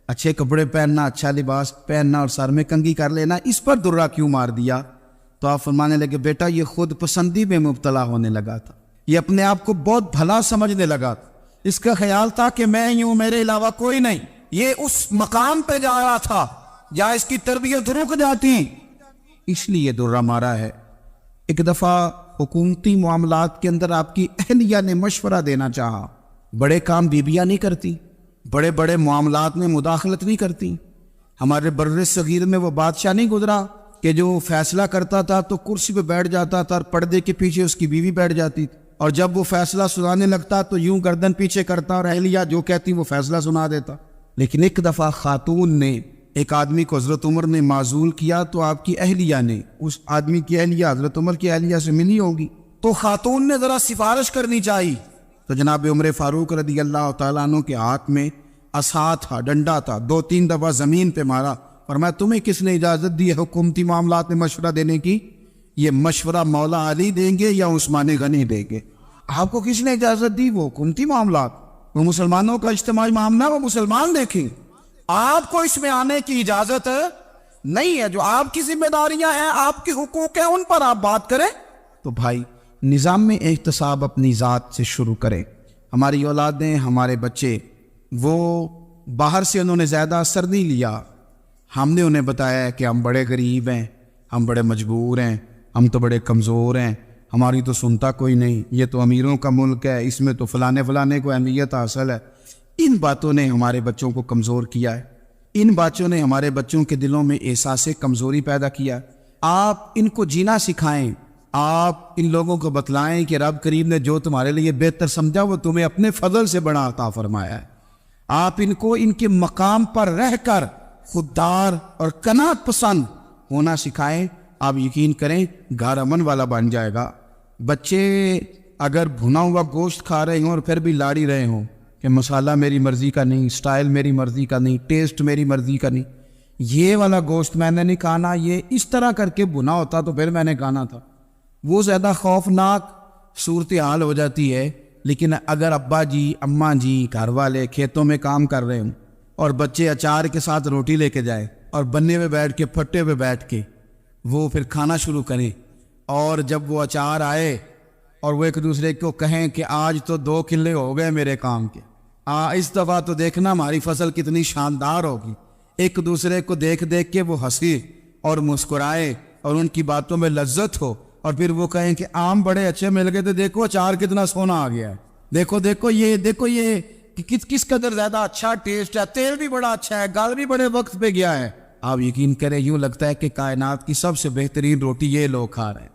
اچھے کپڑے پہننا، اچھا لباس پہننا اور سر میں کنگھی کر لینا، اس پر درہ کیوں مار دیا؟ تو آپ فرمانے لگے بیٹا یہ خود پسندی میں مبتلا ہونے لگا تھا، یہ اپنے آپ کو بہت بھلا سمجھنے لگا تھا، اس کا خیال تھا کہ میں ہی ہوں، میرے علاوہ کوئی نہیں، یہ اس مقام پہ جا رہا تھا جہاں اس کی تربیت رک جاتی، اس لیے درہ مارا ہے۔ ایک دفعہ حکومتی معاملات کے اندر آپ کی اہلیہ نے مشورہ دینا چاہا، بڑے کام بیویاں نہیں کرتی، بڑے بڑے معاملات میں مداخلت نہیں کرتی۔ ہمارے بر صغیر میں وہ بادشاہ نہیں گزرا کہ جو فیصلہ کرتا تھا تو کرسی پہ بیٹھ جاتا تھا اور پردے کے پیچھے اس کی بیوی بیٹھ جاتی تھی، اور جب وہ فیصلہ سنانے لگتا تو یوں گردن پیچھے کرتا اور اہلیہ جو کہتی وہ فیصلہ سنا دیتا۔ لیکن ایک دفعہ خاتون نے ایک آدمی کو حضرت عمر نے معزول کیا تو آپ کی اہلیہ نے اس آدمی کی اہلیہ حضرت عمر کی اہلیہ سے ملی ہوگی، تو خاتون نے ذرا سفارش کرنی چاہیے، تو جناب عمر فاروق رضی اللہ تعالیٰ عنہ کے ہاتھ میں عصا تھا، ڈنڈا تھا، 2-3 دفعہ زمین پہ مارا، فرمایا تمہیں کس نے اجازت دی ہے حکومتی معاملات میں مشورہ دینے کی؟ یہ مشورہ مولا علی دیں گے یا عثمان غنی دیں گے؟ آپ کو کس نے اجازت دی؟ وہ حکومتی معاملات، وہ مسلمانوں کا اجتماعی معاملہ، وہ مسلمان دیکھیں، آپ کو اس میں آنے کی اجازت نہیں ہے۔ جو آپ کی ذمہ داریاں ہیں، آپ کے حقوق ہیں، ان پر آپ بات کریں۔ تو بھائی نظام میں احتساب اپنی ذات سے شروع کریں۔ ہماری اولادیں، ہمارے بچے، وہ باہر سے انہوں نے زیادہ اثر نہیں لیا، ہم نے انہیں بتایا ہے کہ ہم بڑے غریب ہیں، ہم بڑے مجبور ہیں، ہم تو بڑے کمزور ہیں، ہماری تو سنتا کوئی نہیں، یہ تو امیروں کا ملک ہے، اس میں تو فلانے کو اہمیت حاصل ہے۔ ان باتوں نے ہمارے بچوں کو کمزور کیا ہے، ان باتوں نے ہمارے بچوں کے دلوں میں احساس کمزوری پیدا کیا ہے۔ آپ ان کو جینا سکھائیں، آپ ان لوگوں کو بتلائیں کہ رب کریم نے جو تمہارے لیے بہتر سمجھا وہ تمہیں اپنے فضل سے بڑا عطا فرمایا ہے۔ آپ ان کو ان کے مقام پر رہ کر خوددار اور قناعت پسند ہونا سکھائیں، آپ یقین کریں گھر امن والا بن جائے گا۔ بچے اگر بھنا ہوا گوشت کھا رہے ہوں اور پھر بھی لاڑی رہے ہوں کہ مسالہ میری مرضی کا نہیں، سٹائل میری مرضی کا نہیں، ٹیسٹ میری مرضی کا نہیں، یہ والا گوشت میں نے نہیں کھانا، یہ اس طرح کر کے بھنا ہوتا تو پھر میں نے کھانا تھا، وہ زیادہ خوفناک صورتحال ہو جاتی ہے۔ لیکن اگر ابا جی، اماں جی، گھر والے کھیتوں میں کام کر رہے ہوں اور بچے اچار کے ساتھ روٹی لے کے جائیں اور بننے پہ بیٹھ کے، پھٹے پہ بیٹھ کے وہ پھر کھانا شروع کریں، اور جب وہ اچار آئے اور وہ ایک دوسرے کو کہیں کہ آج تو 2 کلے ہو گئے میرے کام کے، اس دفعہ تو دیکھنا ہماری فصل کتنی شاندار ہوگی، ایک دوسرے کو دیکھ دیکھ کے وہ ہنسی اور مسکرائے اور ان کی باتوں میں لذت ہو، اور پھر وہ کہیں کہ آم بڑے اچھے مل گئے تھے، دیکھو اچار کتنا سونا آ گیا ہے، دیکھو یہ کہ کس قدر زیادہ اچھا ٹیسٹ ہے، تیل بھی بڑا اچھا ہے، گل بھی بڑے وقت پہ گیا ہے۔ آپ یقین کریں یوں لگتا ہے کہ کائنات کی سب سے بہترین روٹی یہ لوگ کھا رہے ہیں۔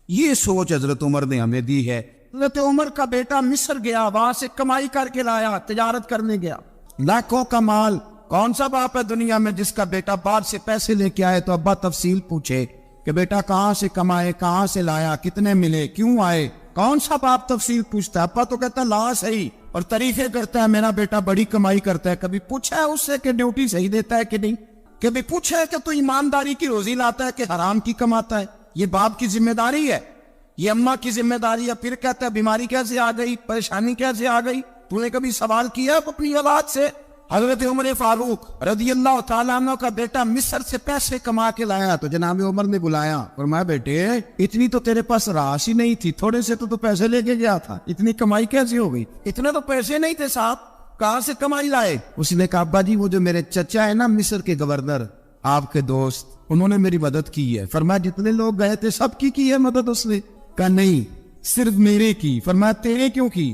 یہ سوچ حضرت عمر نے ہمیں دی ہے۔ حضرت عمر کا بیٹا مصر گیا، وہاں سے کمائی کر کے لایا، تجارت کرنے گیا، لاکھوں کا مال۔ کون سا باپ ہے دنیا میں جس کا بیٹا باہر سے پیسے لے کے آئے تو ابا تفصیل پوچھے کہ بیٹا کہاں سے کمائے، کہاں سے لایا، کتنے ملے، کیوں آئے؟ کون سا باپ تفصیل پوچھتا ہے؟ ابا تو کہتا ہے لا صحیح، اور تعریفیں کرتا ہے میرا بیٹا بڑی کمائی کرتا ہے۔ کبھی پوچھا ہے اس سے کہ ڈیوٹی صحیح دیتا ہے کہ نہیں؟ کبھی پوچھا ہے کہ تو ایمانداری کی روزی لاتا ہے کہ حرام کی کماتا ہے؟ یہ باپ کی ذمہ داری ہے، یہ اماں کی ذمہ داری ہے۔ پھر کہتا ہے بیماری کیسے آ گئی، پریشانی کیسے آ گئی؟ تو نے کبھی سوال کیا اپنی اولاد سے؟ حضرت عمر فاروق رضی اللہ تعالیٰ عنہ کا بیٹا مصر سے پیسے کما کے لایا تو جناب عمر نے بلایا، فرمایا بیٹے اتنی تو تیرے پاس راش ہی نہیں تھی، تھوڑے سے تو پیسے لے کے گیا تھا، اتنی کمائی کیسی ہو گئی؟ اتنے تو پیسے نہیں تھے صاحب، کہاں سے کمائی لائے؟ اس نے کہا ابا جی وہ جو میرے چچا ہے نا مصر کے گورنر، آپ کے دوست، انہوں نے میری مدد کی ہے۔ فرمایا جتنے لوگ گئے تھے سب کی ہے مدد اس نے؟ کہا نہیں صرف میرے کی۔ فرمایا تیرے کیوں کی؟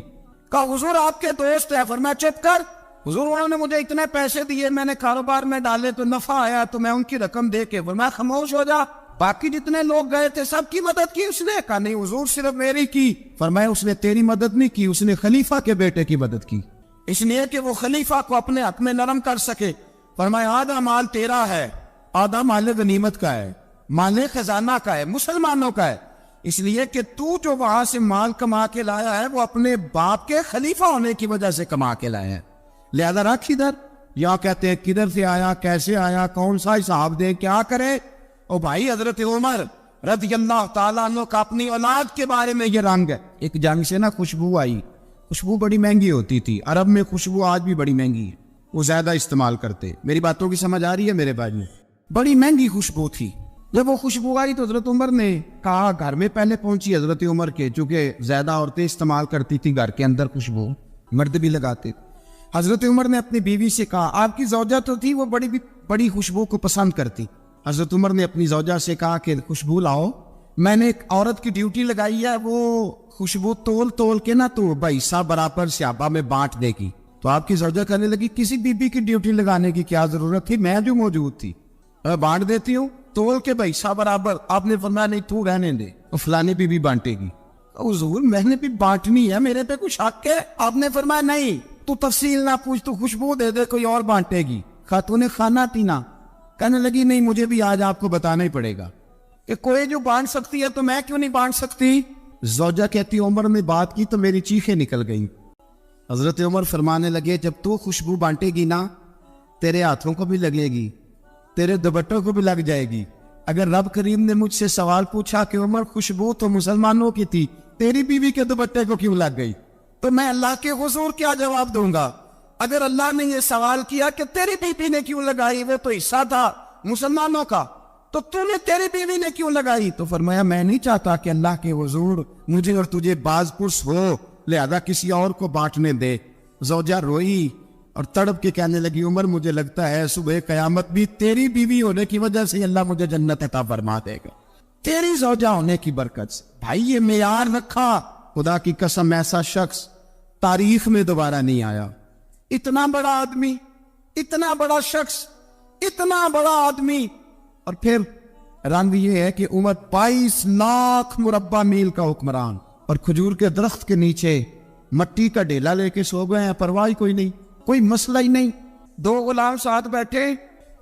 کہا حضور آپ کے دوست ہے۔ فرمایا چپ کر، حضور انہوں نے مجھے اتنے پیسے دیے، میں نے کاروبار میں ڈالے تو نفع آیا تو میں ان کی رقم دے کے۔ فرمایا خاموش ہو جا، باقی جتنے لوگ گئے تھے سب کی مدد کی اس نے؟ کہا نہیں حضور صرف میری کی۔ فرمایا اس نے تیری مدد نہیں کی، اس نے خلیفہ کے بیٹے کی مدد کی، اس لیے کہ وہ خلیفہ کو اپنے حق میں نرم کر سکے۔ فرمایا آدھا مال تیرا ہے، آدھا مال غنیمت کا ہے، مال خزانہ کا ہے، مسلمانوں کا ہے، اس لیے کہ تو جو وہاں سے مال کما کے لایا ہے وہ اپنے باپ کے خلیفہ ہونے کی وجہ سے کما کے لایا ہے، لہذا رکھ ادھر۔ یا کہتے ہیں کدھر سے آیا، کیسے آیا، کون سا حساب دے، کیا کرے؟ او بھائی حضرت عمر رضی اللہ تعالیٰ عنہ کا اپنی اولاد کے بارے میں یہ رنگ ہے۔ ایک جنگ سے نا خوشبو آئی، خوشبو بڑی مہنگی ہوتی تھی، عرب میں خوشبو آج بھی بڑی مہنگی ہے، وہ زیادہ استعمال کرتے۔ میری باتوں کی سمجھ آ رہی ہے میرے بھائی؟ بڑی مہنگی خوشبو تھی۔ جب وہ خوشبو آئی تو حضرت عمر نے کہا، گھر میں پہلے پہنچی حضرت عمر کے، چونکہ زیادہ عورتیں استعمال کرتی تھی گھر کے اندر خوشبو، مرد بھی لگاتے تھے۔ حضرت عمر نے اپنی بیوی سے کہا، آپ کی زوجہ تو تھی وہ بڑی خوشبو کو پسند کرتی۔ حضرت عمر نے اپنی زوجہ سے کہا کہ خوشبو لاؤ، میں نے ایک عورت کی ڈیوٹی لگائی ہے، وہ خوشبو تول کے نا تو بھائیسا برابر صحابہ میں بانٹ دے گی۔ تو آپ کی زوجہ کہنے لگی کسی بی بی کی ڈیوٹی لگانے کی کیا ضرورت تھی، میں جو موجود تھی بانٹ دیتی ہوں تول کے بھائیسا برابر۔ آپ نے فرمایا نہیں تو رہنے دے، فلانے بی بی بانٹے گی۔ حضور میں نے بھی بانٹنی ہے، میرے پہ کچھ حق ہے؟ آپ نے فرمایا نہیں تو تفصیل نہ پوچھ، تو خوشبو دے دے، کوئی اور بانٹے گی۔ خاتون خانہ تھی نا، کہنے لگی نہیں مجھے بھی آج آپ کو بتانا ہی پڑے گا کہ کوئی جو بانٹ سکتی ہے تو میں کیوں نہیں بانٹ سکتی؟ زوجہ کہتی عمر نے بات کی تو میری چیخیں نکل گئیں. حضرت عمر فرمانے لگے جب تو خوشبو بانٹے گی نا تیرے ہاتھوں کو بھی لگے گی, تیرے دوپٹوں کو بھی لگ جائے گی. اگر رب کریم نے مجھ سے سوال پوچھا کہ عمر خوشبو تو مسلمانوں کی تھی, تیری بیوی کے دوپٹے کو کیوں لگ گئی, تو میں اللہ کے حضور کیا جواب دوں گا؟ اگر اللہ نے یہ سوال کیا کہ تیری بیوی نے کیوں لگائی, وہ تو حصہ تھا مسلمانوں کا, تو تو نے تیری بیوی نے کیوں لگائی؟ تو فرمایا میں نہیں چاہتا کہ اللہ کے حضور مجھے اور تجھے باز پرس ہو, لہذا کسی اور کو بانٹنے دے. زوجہ روئی اور تڑپ کے کہنے لگی عمر مجھے لگتا ہے صبح قیامت بھی تیری بیوی ہونے کی وجہ سے اللہ مجھے جنت عطا فرما دے گا, تیری زوجہ ہونے کی برکت سے. بھائی یہ معیار رکھا, خدا کی قسم ایسا شخص تاریخ میں دوبارہ نہیں آیا. اتنا بڑا آدمی, اتنا بڑا شخص, اتنا بڑا آدمی, اور پھر رنگ یہ ہے کہ عمر 22 لاکھ مربع میل کا حکمران, اور کھجور کے درخت کے نیچے مٹی کا ڈیلا لے کے سو گئے ہیں, پرواہ کوئی نہیں, کوئی مسئلہ ہی نہیں. 2 غلام ساتھ بیٹھے,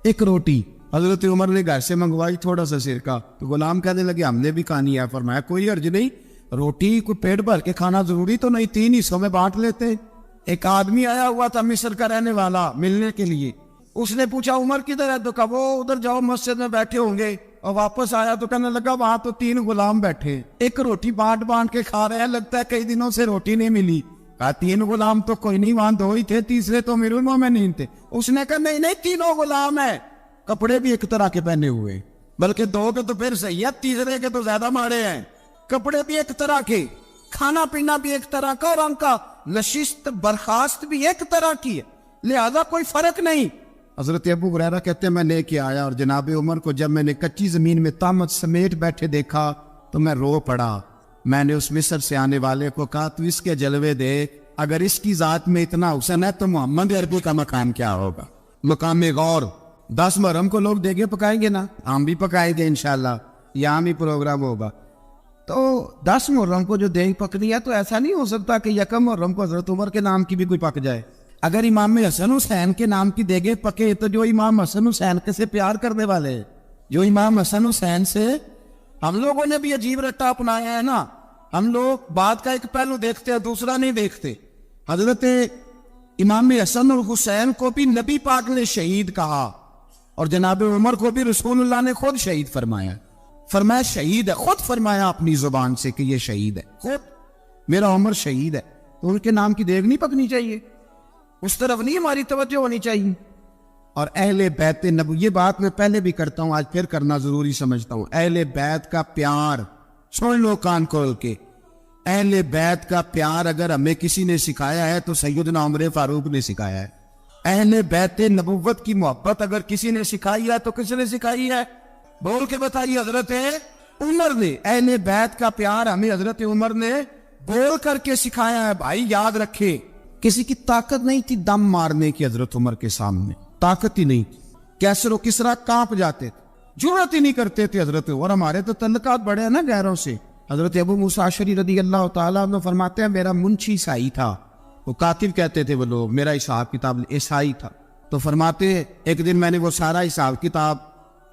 ایک روٹی حضرت عمر نے گھر سے منگوائی, تھوڑا سا سرکہ, تو غلام کہنے لگے ہم نے بھی کھانی ہے. فرمایا کوئی حرج نہیں, روٹی کو پیٹ بھر کے کھانا ضروری تو نہیں, 3 حصوں میں بانٹ لیتے. ایک آدمی آیا ہوا تھا مصر کا رہنے والا ملنے کے لیے, اس نے پوچھا عمر کدھر ہے, تو کہا وہ ادھر جاؤ مسجد میں بیٹھے ہوں گے, اور واپس آیا تو کہنے لگا وہاں تو 3 غلام بیٹھے, ایک روٹی بانٹ بانٹ کے کھا رہے ہیں, لگتا ہے کئی دنوں سے روٹی نہیں ملی. کہا 3 غلام تو کوئی نہیں, وہاں 2 ہی تھے, تیسرے تو امیر المومنین تھے. اس نے کہا نہیں 3 غلام ہیں, کپڑے بھی ایک طرح کے پہنے ہوئے, بلکہ 2 کے تو پھر صحیح ہے, تیسرے کے تو زیادہ ماڑے ہیں. کپڑے بھی ایک طرح کے, کھانا پینا بھی ایک طرح کا, اور ان کا نشست برخاست بھی ایک طرح کی ہے, لہذا کوئی فرق نہیں. حضرت ابو ہریرہ کہتے ہیں میں لے کے آیا, اور جناب عمر کو جب میں نے کچی زمین میں تامت سمیٹ بیٹھے دیکھا تو میں رو پڑا. میں نے اس مصر سے آنے والے کو کہا تو اس کے جلوے دیکھ, اگر اس کی ذات میں اتنا حسن ہے تو محمد عربی کا مقام کیا ہوگا, مقام غور. 10 محرم کو لوگ دیگیں پکائیں گے نا, ہم بھی پکائیں گے انشاءاللہ, یہاں بھی پروگرام ہوگا. تو 10 محرم کو جو دیگ پکنی ہے تو ایسا نہیں ہو سکتا کہ 1 محرم کو حضرت عمر کے نام کی بھی کوئی پک جائے. اگر امام حسن حسین کے نام کی دیگیں پکے تو جو امام حسن حسین کے سے پیار کرنے والے, جو امام حسن حسین سے, ہم لوگوں نے بھی عجیب رٹا اپنایا ہے نا, ہم لوگ بات کا ایک پہلو دیکھتے ہیں دوسرا نہیں دیکھتے. حضرت امام حسن اور حسین کو بھی نبی پاک نے شہید کہا, اور جناب عمر کو بھی رسول اللہ نے خود شہید فرمایا. فرمایا شہید ہے, خود فرمایا اپنی زبان سے کہ یہ شہید ہے, خود میرا عمر شہید ہے. تو ان کے نام کی دیگ نہیں پکنی چاہیے, اس طرف نہیں ہماری توجہ ہونی چاہیے. اور اہل بیت نبوی, یہ بات میں پہلے بھی کرتا ہوں, آج پھر کرنا ضروری سمجھتا ہوں. اہل بیت کا پیار سن لو کان کھول کے, اہل بیت کا پیار اگر ہمیں کسی نے سکھایا ہے تو سیدنا عمر فاروق نے سکھایا ہے. اہل بیت نبوت کی محبت اگر کسی نے سکھائی ہے تو کس نے سکھائی ہے؟ بول کے بتائیے. حضرت عمر نے. اہل بیت کا پیار ہمیں حضرت عمر نے بول کر کے سکھایا ہے. بھائی یاد رکھے, کسی کی طاقت نہیں تھی دم مارنے کی حضرت عمر کے سامنے, طاقت ہی نہیں تھی. کیسر و کسرا کانپ جاتے تھے, جرأت ہی نہیں کرتے تھے حضرت. اور ہمارے تو تعلقات بڑے ہیں نا غیروں سے. حضرت ابو موسیٰ اشعری رضی اللہ تعالیٰ عنہ فرماتے ہیں میرا منشی عیسائی تھا, وہ کاتب کہتے تھے وہ لوگ, میرا حساب کتاب عیسائی تھا. تو فرماتے ایک دن میں نے وہ سارا حساب کتاب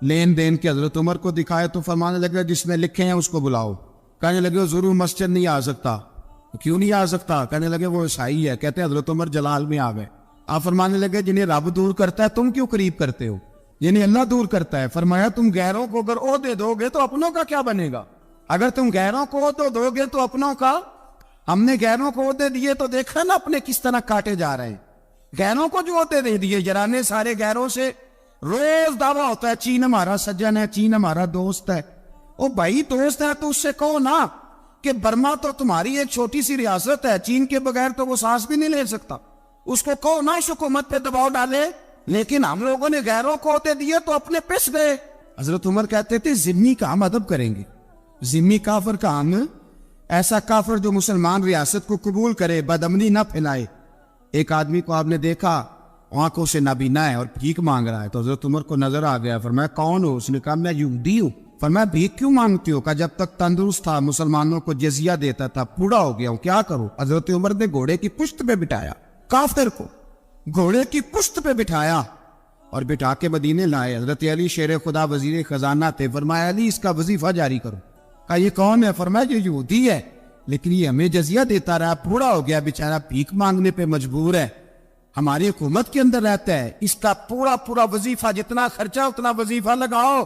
لین دین کے حضرت عمر کو دکھائے تو فرمانے لگے جس میں لکھے ہیں اس کو بلاؤ. کہنے لگے وہ ضرور مسجد نہیں آ سکتا. کیوں نہیں آ سکتا؟ کہنے لگے وہ عیسائی ہے. کہتے ہیں حضرت عمر جلال میں آ گئے. آپ فرمانے لگے جنہیں رب دور کرتا ہے تم کیوں قریب کرتے ہو, جنہیں اللہ دور کرتا ہے. فرمایا تم غیروں کو اگر عہدے دو گے تو اپنوں کا کیا بنے گا؟ اگر تم غیروں کو عہدے دو گے تو اپنوں کا. ہم نے غیروں کو عہدے دیے تو دیکھا نا اپنے کس طرح کاٹے جا رہے ہیں. غیروں کو جو عہدے دے دیے, جرانے سارے غیروں سے روز دعویٰ ہوتا ہے چین ہمارا سجن ہے, چین ہمارا دوست ہے. او بھائی دوست ہے تو اس سے کہو نا کہ برما تو تمہاری ایک چھوٹی سی ریاست ہے, چین کے بغیر تو وہ سانس بھی نہیں لے سکتا. اس کو کہو نا اس حکومت پہ دباؤ ڈالے. لیکن ہم لوگوں نے غیروں کو ہوتے دیے تو اپنے پس گئے. حضرت عمر کہتے تھے ذمی کا ہم ادب کریں گے, ذمی کافر کا ہم, ایسا کافر جو مسلمان ریاست کو قبول کرے, بدامنی نہ پھیلائے. ایک آدمی کو آپ نے دیکھا آنکھوں سے نابینا ہے اور بھیک مانگ رہا ہے, تو حضرت عمر کو نظر آ گیا. فرمایا کون ہو؟ اس نے کہا میں یہودی ہوں. فرمایا بھیک کیوں مانگتی ہو؟ کہا جب تک تندرست تھا مسلمانوں کو جزیہ دیتا تھا, بوڑھا ہو گیا ہوں کیا کروں. حضرت عمر نے گھوڑے کی پشت پہ بٹھایا, کافر کو گھوڑے کی پشت پہ بٹھایا, اور بٹھا کے مدینے لائے. حضرت علی شیر خدا وزیر خزانہ تھے. فرمایا علی اس کا وظیفہ جاری کرو. کہا یہ کون ہے؟ فرمایا یہ یہودی ہے لیکن یہ ہمیں جزیہ دیتا رہا, بوڑھا ہو گیا بیچارہ, بھیک مانگنے پہ مجبور ہے, ہماری حکومت کے اندر رہتا ہے, اس کا پورا وظیفہ جتنا خرچہ اتنا وظیفہ لگاؤ.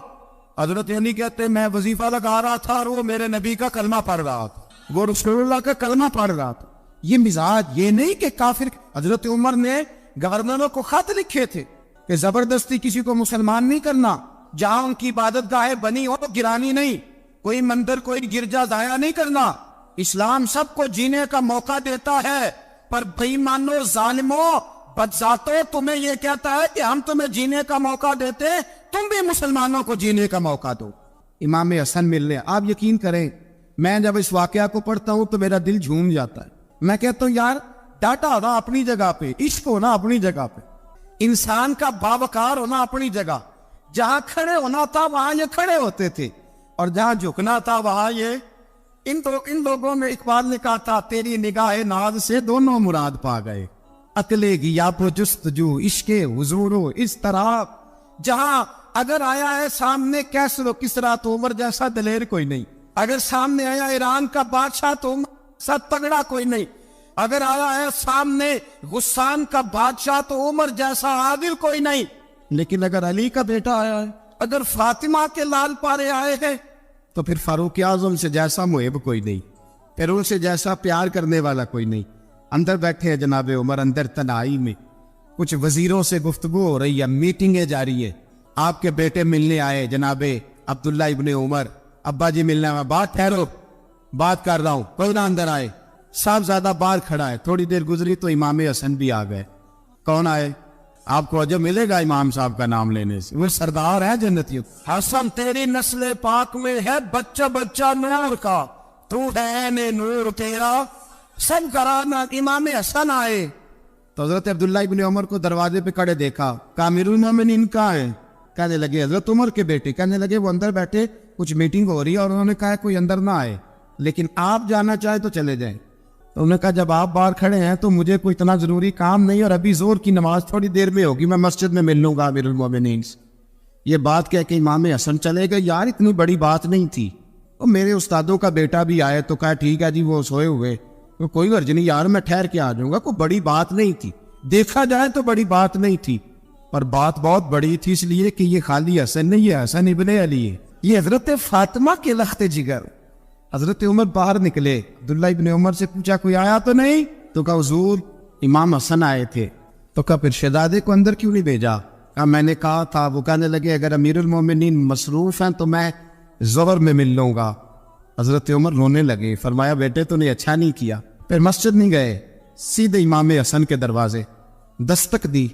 حضرت علی کہتے ہیں میں وظیفہ لگا رہا تھا اور وہ میرے نبی کا کلمہ پڑھ رہا تھا, وہ رسول اللہ کا کلمہ پڑھ رہا تھا. یہ مزاج, یہ نہیں کہ کافر. حضرت عمر نے گورنروں کو خط لکھے تھے کہ زبردستی کسی کو مسلمان نہیں کرنا, جہاں ان کی عبادت گاہیں بنی ہو گرانی نہیں, کوئی مندر کوئی گرجا ضائع نہیں کرنا. اسلام سب کو جینے کا موقع دیتا ہے, پر بے ایمانو ظالمو بدذاتو تمہیں یہ کہتا ہے کہ ہم تمہیں جینے کا موقع دیتے, تم بھی مسلمانوں کو جینے کا موقع دو. امام حسن ملنے, آپ یقین کریں میں جب اس واقعہ کو پڑھتا ہوں تو میرا دل جھوم جاتا ہے. میں کہتا ہوں یار ڈاٹا ہونا اپنی جگہ پہ, عشق ہونا اپنی جگہ پہ, انسان کا باوقار ہونا اپنی جگہ. جہاں کھڑے ہونا تھا وہاں یہ کھڑے ہوتے تھے, اور جہاں جھکنا تھا وہاں یہ. ان لوگوں میں اقبال نے کہا تھا تیری نگاہ ناز سے دونوں مراد پا گئے, عقلِ غیاب و جستجو عشق حضور و اس طرح. جہاں اگر آیا ہے سامنے کیسر و کسرا تو عمر جیسا دلیر کوئی نہیں, اگر سامنے آیا ایران کا بادشاہ تو عمر جیسا تگڑا کوئی نہیں, اگر آیا ہے سامنے غسان کا بادشاہ تو عمر جیسا عادل کوئی نہیں. لیکن اگر علی کا بیٹا آیا ہے, اگر فاطمہ کے لال پارے آئے ہیں, تو پھر فاروق اعظم سے جیسا محب کوئی نہیں, پھر ان سے جیسا پیار کرنے والا کوئی نہیں. اندر بیٹھے ہیں جناب عمر, اندر تنہائی میں کچھ وزیروں سے گفتگو ہو رہی ہے, میٹنگیں جاری ہے. آپ کے بیٹے ملنے آئے جناب عبداللہ ابن عمر, ابا جی ملنے آئے. بات ٹھہرو, بات کر رہا ہوں, کوئی نہ اندر آئے. صاحبزادہ باہر کھڑا ہے. تھوڑی دیر گزری تو امام حسن بھی آ گئے. کون آئے؟ آپ کو عجب ملے گا امام صاحب کا نام لینے سے, وہ سردار ہے جنتیوں. حسن تیری نسل پاک میں ہے بچہ بچہ نور کا, تو ہے نور تیرا سب کرانا. امام حسن آئے تو حضرت عبداللہ ابن عمر کو دروازے پہ کھڑے دیکھا. کامر المومنین کہاں ہیں؟ کہنے لگے حضرت عمر کے بیٹے. کہنے لگے وہ اندر بیٹھے, کچھ میٹنگ ہو رہی ہے, اور انہوں نے کہا کوئی اندر نہ آئے, لیکن آپ جانا چاہے تو چلے جائیں. تو انہوں نے کہا جب آپ باہر کھڑے ہیں تو مجھے کوئی اتنا ضروری کام نہیں, اور ابھی زور کی نماز تھوڑی دیر میں ہوگی, میں مسجد میں مل لوں گا امیر المومنین سے. یہ بات کہہ کے امام حسن چلے گئے. یار اتنی بڑی بات نہیں تھی, اور میرے استادوں کا بیٹا بھی آئے تو کہا ٹھیک ہے جی وہ سوئے ہوئے, کوئی غرض نہیں یار میں ٹھہر کے آ جاؤں گا, کوئی بڑی بات نہیں تھی. دیکھا جائے تو بڑی بات نہیں تھی, پر بات بہت بڑی تھی, اس لیے کہ یہ خالی حسن نہیں, یہ حسن ابن علی ہے, یہ حضرت فاطمہ کے لخت جگر. حضرت عمر باہر نکلے, عبداللہ ابن عمر سے پوچھا کوئی آیا تو نہیں؟ تو کہا حضور امام حسن آئے تھے. تو کہا پھر شہزادے کو اندر کیوں نہیں بھیجا؟ کہا میں نے کہا تھا. وہ کہنے لگے اگر امیر المومنین مصروف ہیں تو میں ظہر میں مل لوں گا. حضرت عمر رونے لگے. فرمایا بیٹے تو نے اچھا نہیں کیا. پھر مسجد نہیں گئے, سیدھے امام حسن کے دروازے دستک دی.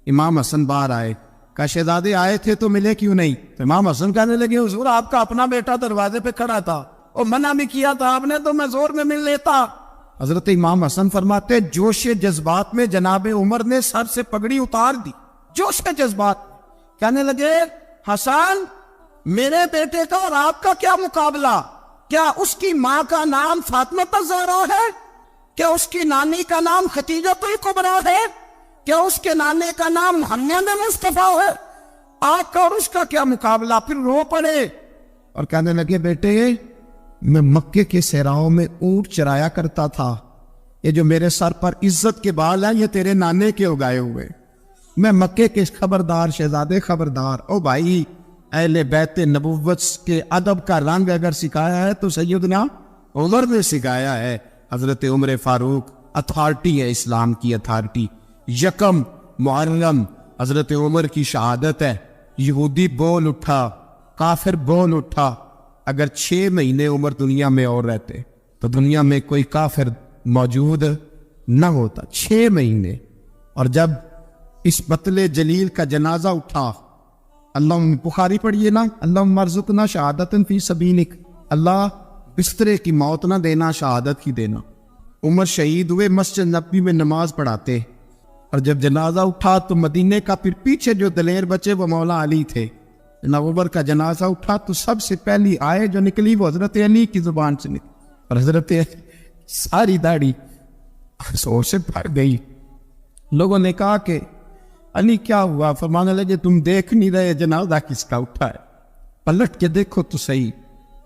امام حسن باہر آئے. کہا شہزادے آئے تھے تو ملے کیوں نہیں؟ تو امام حسن کہنے لگے حضور آپ کا اپنا بیٹا دروازے پہ کھڑا تھا, اور منع بھی کیا تھا آپ نے, تو میں زور میں مل لیتا. حضرت امام حسن فرماتے جوش جذبات میں جناب عمر نے سر سے پگڑی اتار دی. جوش کے جذبات کہنے لگے حسن میرے بیٹے کا اور آپ کا کیا مقابلہ؟ کیا اس کی ماں کا نام فاطمہ الزہرا ہے؟ کیا اس کی نانی کا نام خدیجہ الکبریٰ ہے؟ کیا اس کے نانے کا نام محمد مصطفیٰ ہے؟ آپ کا اور اس کا کیا مقابلہ؟ پھر رو پڑے اور کہنے لگے بیٹے میں مکے کے صحراؤں میں اونٹ چرایا کرتا تھا, یہ جو میرے سر پر عزت کے بال ہیں یہ تیرے نانے کے اگائے ہوئے. میں مکے کے خبردار شہزادے خبردار. او بھائی اہل بیت نبوت کے ادب کا رنگ اگر سکھایا ہے تو سیدنا عمر نے سکھایا ہے. حضرت عمر فاروق اتھارٹی ہے, اسلام کی اتھارٹی. یکم محرم حضرت عمر کی شہادت ہے. یہودی بول اٹھا, کافر بول اٹھا. اگر 6 مہینے عمر دنیا میں اور رہتے تو دنیا میں کوئی کافر موجود نہ ہوتا. 6 مہینے. اور جب اس بطل جلیل کا جنازہ اٹھا, اللہ بخاری پڑھیے نا, اللہم ارزقنا شہادت فی سبیلک, اللہ بسترے کی موت نہ دینا, شہادت ہی دینا. عمر شہید ہوئے, مسجد نبوی میں نماز پڑھاتے, اور جب جنازہ اٹھا تو مدینے کا پھر پیچھے جو دلیر بچے وہ مولا علی تھے. جناب عمر کا جنازہ اٹھا تو سب سے پہلی آئے جو نکلی وہ حضرت علی کی زبان سے نکلی, اور حضرت ساری داڑھی سور سے پھٹ گئی. لوگوں نے کہا کہ علی کیا ہوا؟ فرمانے لگے تم دیکھ نہیں رہے جنازہ کس کا اٹھا ہے؟ پلٹ کے دیکھو تو صحیح،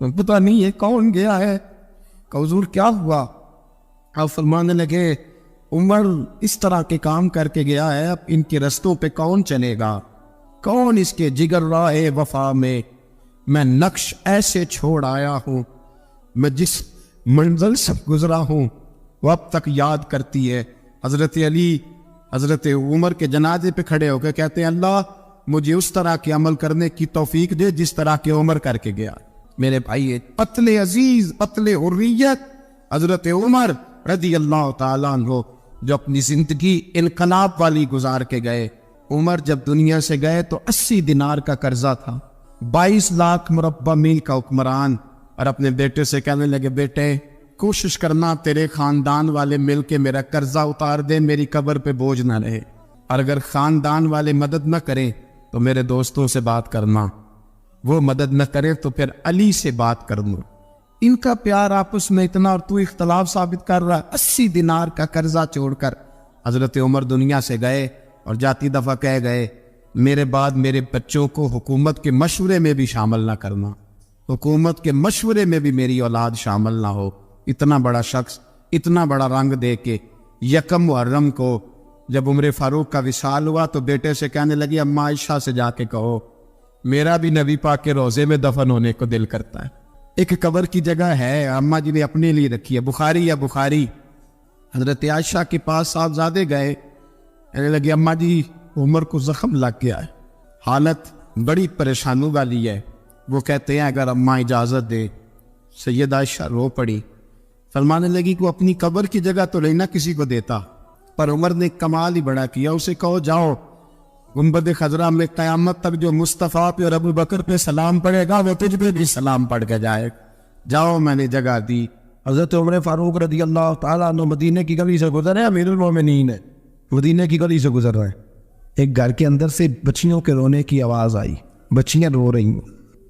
تم پتہ نہیں ہے کون گیا ہے؟ کہ حضور کیا ہوا؟ آپ فرمانے لگے عمر اس طرح کے کام کر کے گیا ہے، اب ان کے رستوں پہ کون چلے گا؟ کون اس کے جگر راہ وفا میں نقش ایسے چھوڑ آیا ہوں، میں جس منزل سے گزرا ہوں وہ اب تک یاد کرتی ہے۔ حضرت علی حضرت عمر کے جنازے پہ کھڑے ہو کے کہتے ہیں اللہ مجھے اس طرح کے عمل کرنے کی توفیق دے جس طرح کے عمر کر کے گیا۔ میرے بھائی قتل عزیز، قتل حریت، حضرت عمر رضی اللہ تعالیٰ عنہ جو اپنی زندگی انقلاب والی گزار کے گئے۔ عمر جب دنیا سے گئے تو 80 دینار کا قرضہ تھا، 22 لاکھ مربع میل کا حکمران، اور اپنے بیٹے سے کہنے لگے بیٹے کوشش کرنا تیرے خاندان والے مل کے میرا قرضہ اتار دے، میری قبر پہ بوجھ نہ رہے، اور اگر خاندان والے مدد نہ کریں تو میرے دوستوں سے بات کرنا، وہ مدد نہ کریں تو پھر علی سے بات کرنا۔ ان کا پیار آپس میں اتنا، اور تو اختلاف ثابت کر رہا۔ 80 دینار کا قرضہ چھوڑ کر حضرت عمر دنیا سے گئے، اور جاتی دفعہ کہہ گئے میرے بعد میرے بچوں کو حکومت کے مشورے میں بھی شامل نہ کرنا، حکومت کے مشورے میں بھی میری اولاد شامل نہ ہو۔ اتنا بڑا شخص اتنا بڑا رنگ دے کے یکم محرم کو جب عمر فاروق کا وصال ہوا تو بیٹے سے کہنے لگی اماں عائشہ سے جا کے کہو میرا بھی نبی پاک کے روزے میں دفن ہونے کو دل کرتا ہے۔ ایک قبر کی جگہ ہے اماں جی نے اپنے لیے رکھی ہے، بخاری یا بخاری۔ حضرت عائشہ کے پاس صاحبزادے گئے، کہنے لگے اماں جی عمر کو زخم لگ گیا ہے، حالت بڑی پریشانی والی ہے۔ وہ کہتے ہیں اگر اماں اجازت دے۔ سید عائشہ رو پڑی، فرمانے لگی کہ اپنی قبر کی جگہ تو لینا کسی کو دیتا، پر عمر نے کمال ہی بڑا کیا، اسے کہو جاؤ گنبد خضرا میں قیامت تک جو مصطفیٰ پہ اور ابو بکر پہ سلام پڑے گا وہ تجھ پہ بھی سلام پڑھ کے جائے، جاؤ میں نے جگہ دی۔ حضرت عمر فاروق رضی اللہ تعالیٰ عنہ مدینے کی گلی سے گزر رہے ہیں، امیر المومنین ہے، مدینے کی گلی سے گزر رہے ہیں، ایک گھر کے اندر سے بچیوں کے رونے کی آواز آئی، بچیاں رو رہی ہیں،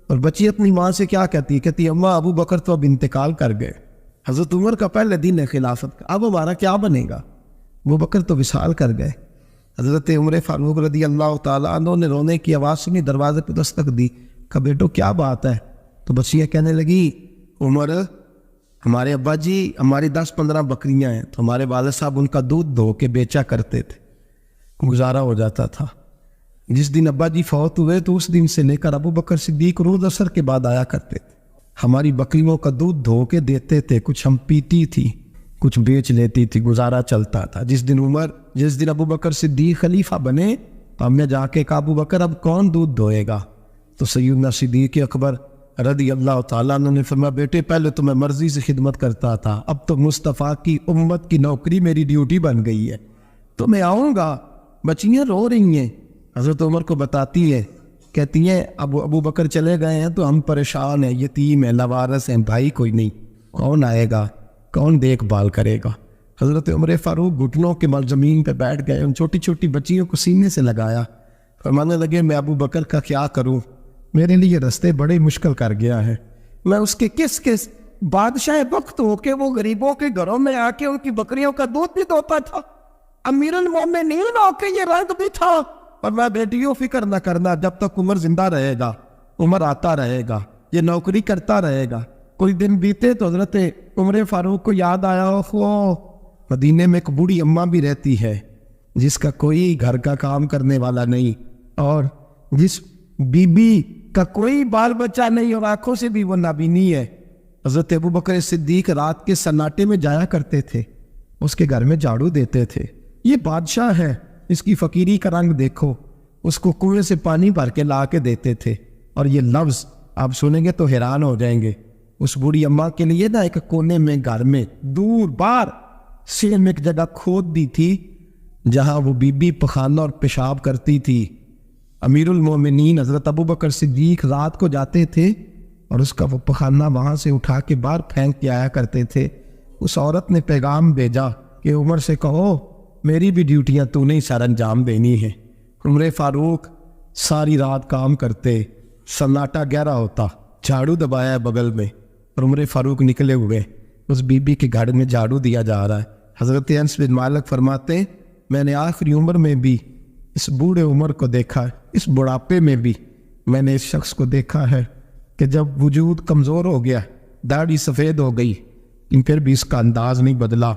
اور بچی اپنی ماں سے کیا کہتی ہے؟ کہتی اماں ابو بکر تو اب انتقال کر گئے، حضرت عمر کا پہلے دن ہے خلافت کا، اب ہمارا کیا بنے گا؟ ابو بکر تو وصال کر گئے۔ حضرت عمر فاروق رضی اللہ تعالیٰ عنہ نے رونے کی آواز سنی، دروازے پہ دستک دی، کہا بیٹو کیا بات ہے؟ تو بچیاں کہنے لگی عمر ہمارے ابا جی ہماری 10-15 بکریاں ہیں، تو ہمارے والد صاحب ان کا دودھ دھو کے بیچا کرتے تھے، گزارا ہو جاتا تھا۔ جس دن ابا جی فوت ہوئے تو اس دن سے لے کر ابو بکر صدیق روز عصر کے بعد آیا کرتے تھے، ہماری بکریوں کا دودھ دھو کے دیتے تھے، کچھ ہم پیتی تھی کچھ بیچ لیتی تھی، گزارا چلتا تھا۔ جس دن ابو بکر صدیق خلیفہ بنے تو ہم نے جا کے کہا ابو بکر اب کون دودھ دھوئے گا؟ تو سیدنا صدیق اکبر رضی اللہ تعالیٰ عنہ نے فرمایا بیٹے پہلے تو میں مرضی سے خدمت کرتا تھا، اب تو مصطفیٰ کی امت کی نوکری میری ڈیوٹی بن گئی ہے، تو میں آؤں گا۔ بچیاں رو رہی ہیں، حضرت عمر کو بتاتی ہے، کہتی ہیں ابو بکر چلے گئے ہیں تو ہم پریشان ہیں، یتیم ہیں، لوارث ہیں، بھائی کوئی نہیں، کون آئے گا، کون دیکھ بھال کرے گا؟ حضرت عمر فاروق گھٹنوں کے مل زمین پہ بیٹھ گئے، ان چھوٹی چھوٹی بچیوں کو سینے سے لگایا، فرمانے لگے میں ابو بکر کا کیا کروں، میرے لیے رستے بڑے مشکل کر گیا ہے، میں اس کے کس بادشاہ وقت ہو کے وہ غریبوں کے گھروں میں آ کے ان کی بکریوں کا دودھ بھی دھوتا تھا، امیر المومنین ہو کے یہ رنگ بھی تھا، اور میں بیٹیوں فکر نہ کرنا، جب تک عمر زندہ رہے گا، عمر آتا رہے گا، یہ نوکری کرتا رہے گا۔ کوئی دن بیتے تو حضرت عمر فاروق کو یاد آیا مدینے میں ایک بوڑھی اماں بھی رہتی ہے جس کا کوئی گھر کا کام کرنے والا نہیں، اور جس بی بی کا کوئی بال بچہ نہیں، اور آنکھوں سے بھی وہ نابینی ہے۔ حضرت ابو بکر صدیق رات کے سناٹے میں جایا کرتے تھے، اس کے گھر میں جھاڑو دیتے تھے، یہ بادشاہ ہے، اس کی فقیری کا رنگ دیکھو، اس کو کنویں سے پانی بھر کے لا کے دیتے تھے، اور یہ لفظ آپ سنیں گے تو حیران ہو جائیں گے۔ اس بوڑھی اماں کے لیے نا ایک کونے میں گھر میں دور بار سینے میں ایک جگہ کھود دی تھی جہاں وہ بی بی پخانہ اور پیشاب کرتی تھی۔ امیر المومنین حضرت ابو بکر صدیق رات کو جاتے تھے اور اس کا وہ پخانہ وہاں سے اٹھا کے باہر پھینک کے آیا کرتے تھے۔ اس عورت نے پیغام بھیجا کہ عمر سے کہو میری بھی ڈیوٹیاں تو نہیں سر انجام دینی ہے۔ عمر فاروق ساری رات کام کرتے، سناٹا گہرا ہوتا، جھاڑو دبایا ہے بغل میں، اور عمر فاروق نکلے ہوئے اس بی بی کے گھر میں جھاڑو دیا جا رہا ہے۔ حضرت انس بن مالک فرماتے ہیں میں نے آخری عمر میں بھی اس بوڑھے عمر کو دیکھا ہے، اس بڑھاپے میں بھی میں نے اس شخص کو دیکھا ہے کہ جب وجود کمزور ہو گیا، داڑھی سفید ہو گئی، لیکن پھر بھی اس کا انداز نہیں بدلا۔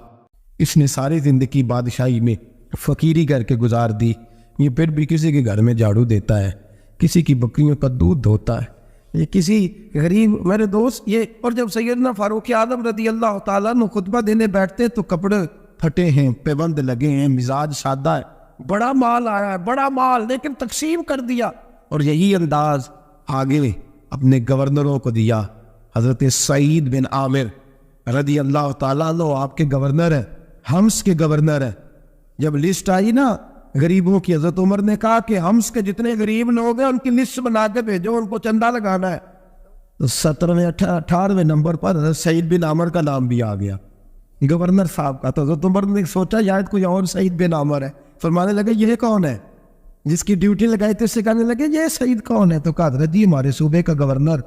اس نے ساری زندگی بادشاہی میں فقیری کر کے گزار دی، یہ پھر بھی کسی کے گھر میں جھاڑو دیتا ہے، کسی کی بکریوں کا دودھ دھوتا ہے، یہ کسی غریب میرے دوست یہ۔ اور جب سیدنا فاروق اعظم رضی اللہ تعالیٰ عنہ خطبہ دینے بیٹھتے تو کپڑے پھٹے ہیں، پیبند لگے ہیں، مزاج سادہ ہے، بڑا مال آیا ہے، بڑا مال، لیکن تقسیم کر دیا۔ اور یہی انداز آگے اپنے گورنروں کو دیا۔ حضرت سعید بن عامر رضی اللہ تعالیٰ عنہ آپ کے گورنر ہیں، حمص کے گورنر ہیں۔ جب لسٹ آئی نا غریبوں کی، حضرت عمر نے کہا کہ حمص کے جتنے غریب لوگ ہیں ان کی لسٹ بنا کے بھیجو، ان کو چندہ لگانا ہے۔ تو 17ویں 18ویں نمبر پر حضرت سعید بن عامر کا نام بھی آ گیا، گورنر صاحب کا۔ تو حضرت عمر نے سوچا شاید کوئی اور سعید بن عامر ہے، فرمانے لگے یہ کون ہے؟ جس کی ڈیوٹی لگائی تھی اس سے کہنے لگے یہ سعید کون ہے؟ تو کہا حضرت جی ہمارے صوبے کا گورنر۔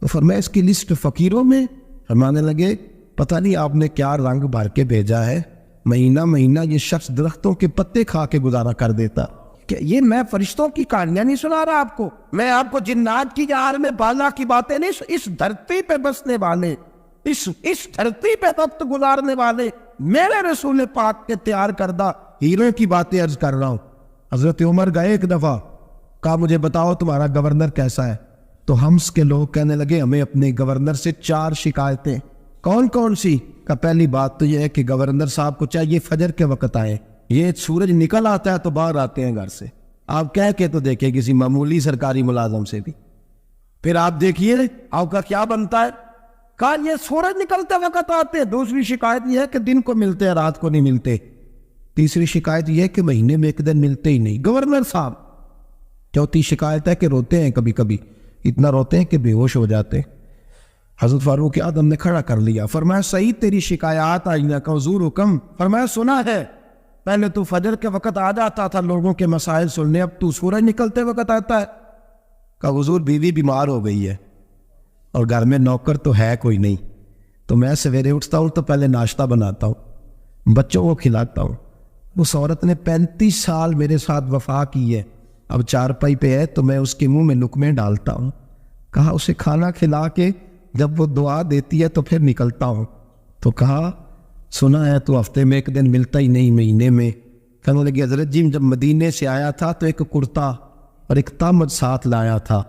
تو فرمایا اس کی لسٹ فقیروں میں؟ فرمانے لگے پتہ نہیں آپ نے کیا رنگ بھر کے بھیجا ہے، مہینہ مہینہ یہ شخص درختوں کے پتے کھا کے گزارا کر دیتا۔ کہ یہ میں فرشتوں کی کہانیاں نہیں سنا رہا آپ کو، میں آپ کو جنات کی جہار میں بالا کی باتیں نہیں، اس دھرتی پہ بسنے والے، اس دھرتی پہ وقت گزارنے والے میرے رسول پاک کے تیار کردہ ہیروں کی باتیں عرض کر رہا ہوں۔ حضرت عمر گئے ایک دفعہ، کہا مجھے بتاؤ تمہارا گورنر کیسا ہے؟ تو حمص کے لوگ کہنے لگے ہمیں اپنے گورنر سے 4 شکایتیں۔ کون کون سی؟ کہ پہلی بات تو یہ ہے کہ گورنر صاحب کو چاہیے فجر کے وقت آئے، یہ سورج نکل آتا ہے تو باہر آتے ہیں گھر سے، آپ کہہ کے تو دیکھیں کسی معمولی سرکاری ملازم سے بھی، پھر آپ دیکھیے آپ کا کیا بنتا ہے۔ کہا یہ سورج نکلتے وقت آتے ہیں۔ دوسری شکایت یہ ہے کہ دن کو ملتے ہیں رات کو نہیں ملتے۔ تیسری شکایت یہ ہے کہ مہینے میں ایک دن ملتے ہی نہیں گورنر صاحب۔ چوتھی شکایت ہے کہ روتے ہیں، کبھی کبھی اتنا روتے ہیں کہ بے ہوش ہو جاتے ہیں۔ حضرت فاروق اعظم نے کھڑا کر لیا، فرمایا سعید تیری شکایات آئینہ کا حضور حکم۔ فرمایا سنا ہے، پہلے تو فجر کے وقت آ جاتا تھا لوگوں کے مسائل سننے، اب تو سورج نکلتے وقت آتا ہے۔ کہا حضور بیوی بیمار ہو گئی ہے اور گھر میں نوکر تو ہے کوئی نہیں، تو میں سویرے اٹھتا ہوں تو پہلے ناشتہ بناتا ہوں، بچوں کو کھلاتا ہوں۔ اس عورت نے 35 سال میرے ساتھ وفا کی ہے، اب چارپائی پہ ہے تو میں اس کے منہ میں لقمے ڈالتا ہوں۔ کہا اسے کھانا کھلا کے جب وہ دعا دیتی ہے تو پھر نکلتا ہوں۔ تو کہا سنا ہے تو ہفتے میں ایک دن ملتا ہی نہیں، مہینے میں۔ کہنے لگی حضرت جی جب مدینے سے آیا تھا تو ایک کرتا اور ایک تامد ساتھ لایا تھا،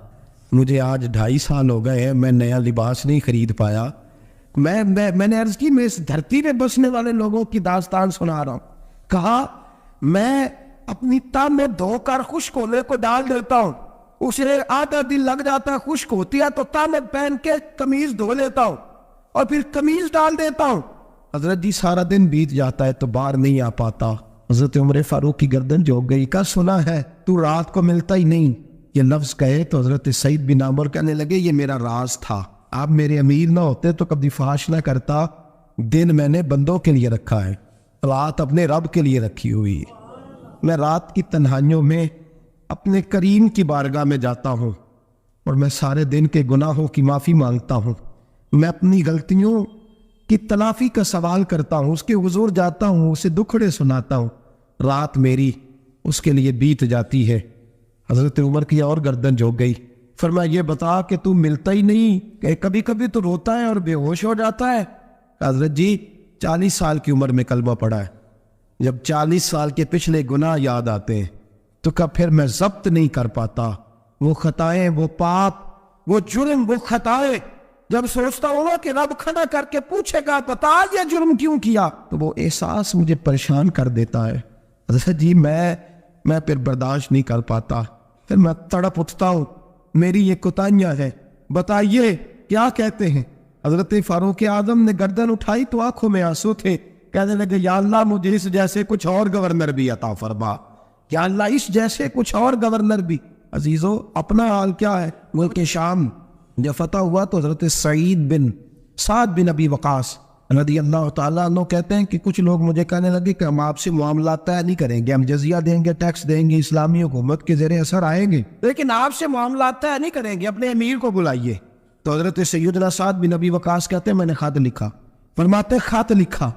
مجھے آج 2.5 سال ہو گئے ہیں، میں نیا لباس نہیں خرید پایا۔ میں نے عرض کی میں اس دھرتی میں بسنے والے لوگوں کی داستان سنا رہا ہوں۔ کہا میں اپنی تن میں دھو کر خشک ہونے کو ڈال دیتا ہوں، اسے آدھا دن لگ جاتا ہے، خشک ہوتی ہے تو تن پہن کے قمیض دھو لیتا ہوں اور پھر قمیض ڈال دیتا ہوں۔ حضرت جی سارا دن بیت جاتا ہے تو باہر نہیں آ پاتا۔ حضرت عمر فاروق کی گردن جھک گئی، کا سنا ہے تو رات کو ملتا ہی نہیں، یہ لفظ کہے تو حضرت سعید بن عامر کہنے لگے یہ میرا راز تھا، آپ میرے امیر نہ ہوتے تو کبھی فحش نہ کرتا، دن میں نے بندوں کے لیے رکھا ہے، رات اپنے رب کے لیے رکھی ہوئی ہے۔ میں رات کی تنہائیوں میں اپنے کریم کی بارگاہ میں جاتا ہوں اور میں سارے دن کے گناہوں کی معافی مانگتا ہوں، میں اپنی غلطیوں کی تلافی کا سوال کرتا ہوں، اس کے حضور جاتا ہوں، اسے دکھڑے سناتا ہوں، رات میری اس کے لیے بیت جاتی ہے۔ حضرت عمر کی اور گردن جھک گئی، فرمایا یہ بتا کہ تو ملتا ہی نہیں، کہ کبھی کبھی تو روتا ہے اور بے ہوش ہو جاتا ہے۔ حضرت جی 40 سال کی عمر میں کلمہ پڑھا ہے، جب 40 سال کے پچھلے گناہ یاد آتے ہیں تو کب پھر میں ضبط نہیں کر پاتا، وہ خطائیں، وہ پاپ، وہ جرم، وہ خطائیں جب سوچتا ہوں کہ رب کھڑا کر کے پوچھے گا بتا یہ جرم کیوں کیا، تو وہ احساس مجھے پریشان کر دیتا ہے۔ حضرت جی میں پھر برداشت نہیں کر پاتا، پھر میں تڑپ اٹھتا ہوں، میری یہ کوتاہیاں ہیں، بتائیے کیا کہتے ہیں۔ حضرت فاروق اعظم نے گردن اٹھائی تو آنکھوں میں آنسو تھے، کہنے لگے یا اللہ مجھے اس جیسے کچھ اور گورنر بھی عطا فرما، یا اللہ اس جیسے کچھ اور گورنر بھی۔ عزیزو اپنا حال کیا ہے؟ ملک شام جب فتح ہوا تو حضرت سعد بن ابی وقاص رضی اللہ تعالیٰ عنہ کہتے ہیں کہ کچھ لوگ مجھے کہنے لگے کہ ہم آپ سے معاملات طے نہیں کریں گے، ہم جزیہ دیں گے، ٹیکس دیں گے، اسلامی حکومت کے زیر اثر آئیں گے، لیکن آپ سے معاملات طے نہیں کریں گے، اپنے امیر کو بلائیے۔ تو حضرت سیدنا سعد بن ابی وقاص کہتے ہیں میں نے خط لکھا، فرماتے خط لکھا،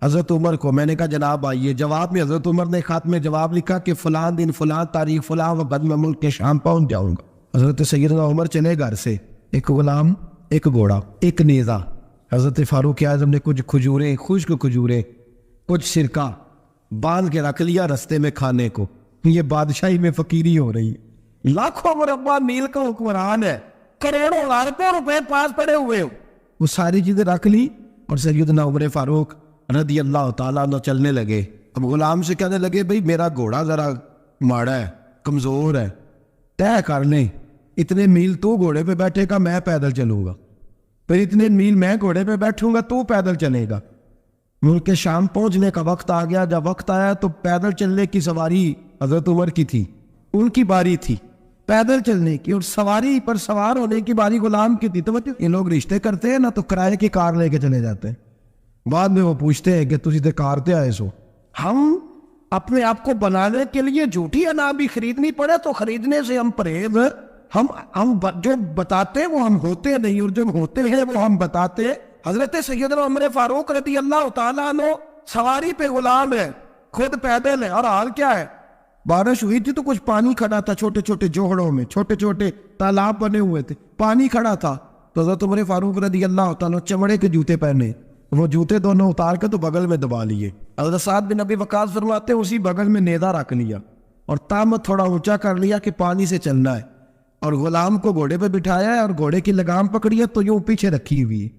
حضرت عمر کو. میں نے کہا جناب آئیے. جواب میں حضرت عمر نے خط میں جواب لکھا کہ فلاں دن فلاں تاریخ فلاں وقت میں ملک کے شام پہنچ جاؤں گا. حضرت سیدنا عمر چلے گھر سے. ایک غلام، ایک گھوڑا، ایک نیزہ. حضرت فاروق اعظم نے کچھ کھجوریں، خشک کھجوریں، کچھ سرکہ باندھ کے رکھ لیا رستے میں کھانے کو. یہ بادشاہی میں فقیری ہو رہی ہے. لاکھوں مربع میل کا حکمران ہے، کروڑوں لاکھوں روپے پاس پڑے ہوئے ہو. وہ ساری چیزیں رکھ لی اور سیدنا عمر فاروق رضی اللہ تعالیٰ عنہ چلنے لگے. اب غلام سے کہنے لگے بھئی میرا گھوڑا ذرا ماڑا ہے، کمزور ہے، طے کر لیں اتنے میل تو گھوڑے پہ بیٹھے گا، میں پیدل چلوں گا. پھر اتنے میل میں گھوڑے پہ بیٹھوں گا، تو پیدل چلے گا. ملک کے شام پہنچنے کا وقت آ گیا. جب وقت آیا تو پیدل چلنے کی سواری حضرت عمر کی تھی، ان کی باری تھی پیدل چلنے کی، اور سواری پر سوار ہونے کی باری غلام کی تھی. تو یہ لوگ رشتے کرتے ہیں نا تو کرائے کی کار لے کے چلے جاتے ہیں. بعد میں وہ پوچھتے ہیں کہ تجھے تے کار تے آئے سو. ہم اپنے آپ کو بنانے کے لیے جھوٹی انا بھی خریدنی پڑے تو خریدنے سے ہم پرہیز. ہم جو بتاتے ہیں وہ ہم ہوتے نہیں، اور جو ہوتے ہیں وہ ہم بتاتے ہیں. حضرت سیدنا عمر فاروق رضی اللہ تعالیٰ عنہ سواری پہ غلام ہے، خود پیدل ہے. اور حال کیا ہے؟ بارش ہوئی تھی تو کچھ پانی کھڑا تھا چھوٹے چھوٹے جوہڑوں میں، چھوٹے چھوٹے تالاب بنے ہوئے تھے، پانی کھڑا تھا. تو حضرت عمر فاروق رضی اللہ تعالیٰ چمڑے کے جوتے پہنے، وہ جوتے دونوں اتار کے تو بغل میں دبا لیے. حضرت سعد بن ابی وقاص فرماتے ہیں اسی بغل میں نیزہ رکھ لیا اور تامت تھوڑا اونچا کر لیا کہ پانی سے چلنا ہے، اور غلام کو گھوڑے پہ بٹھایا ہے اور گھوڑے کی لگام پکڑی ہے تو یوں پیچھے رکھی ہوئی ہے.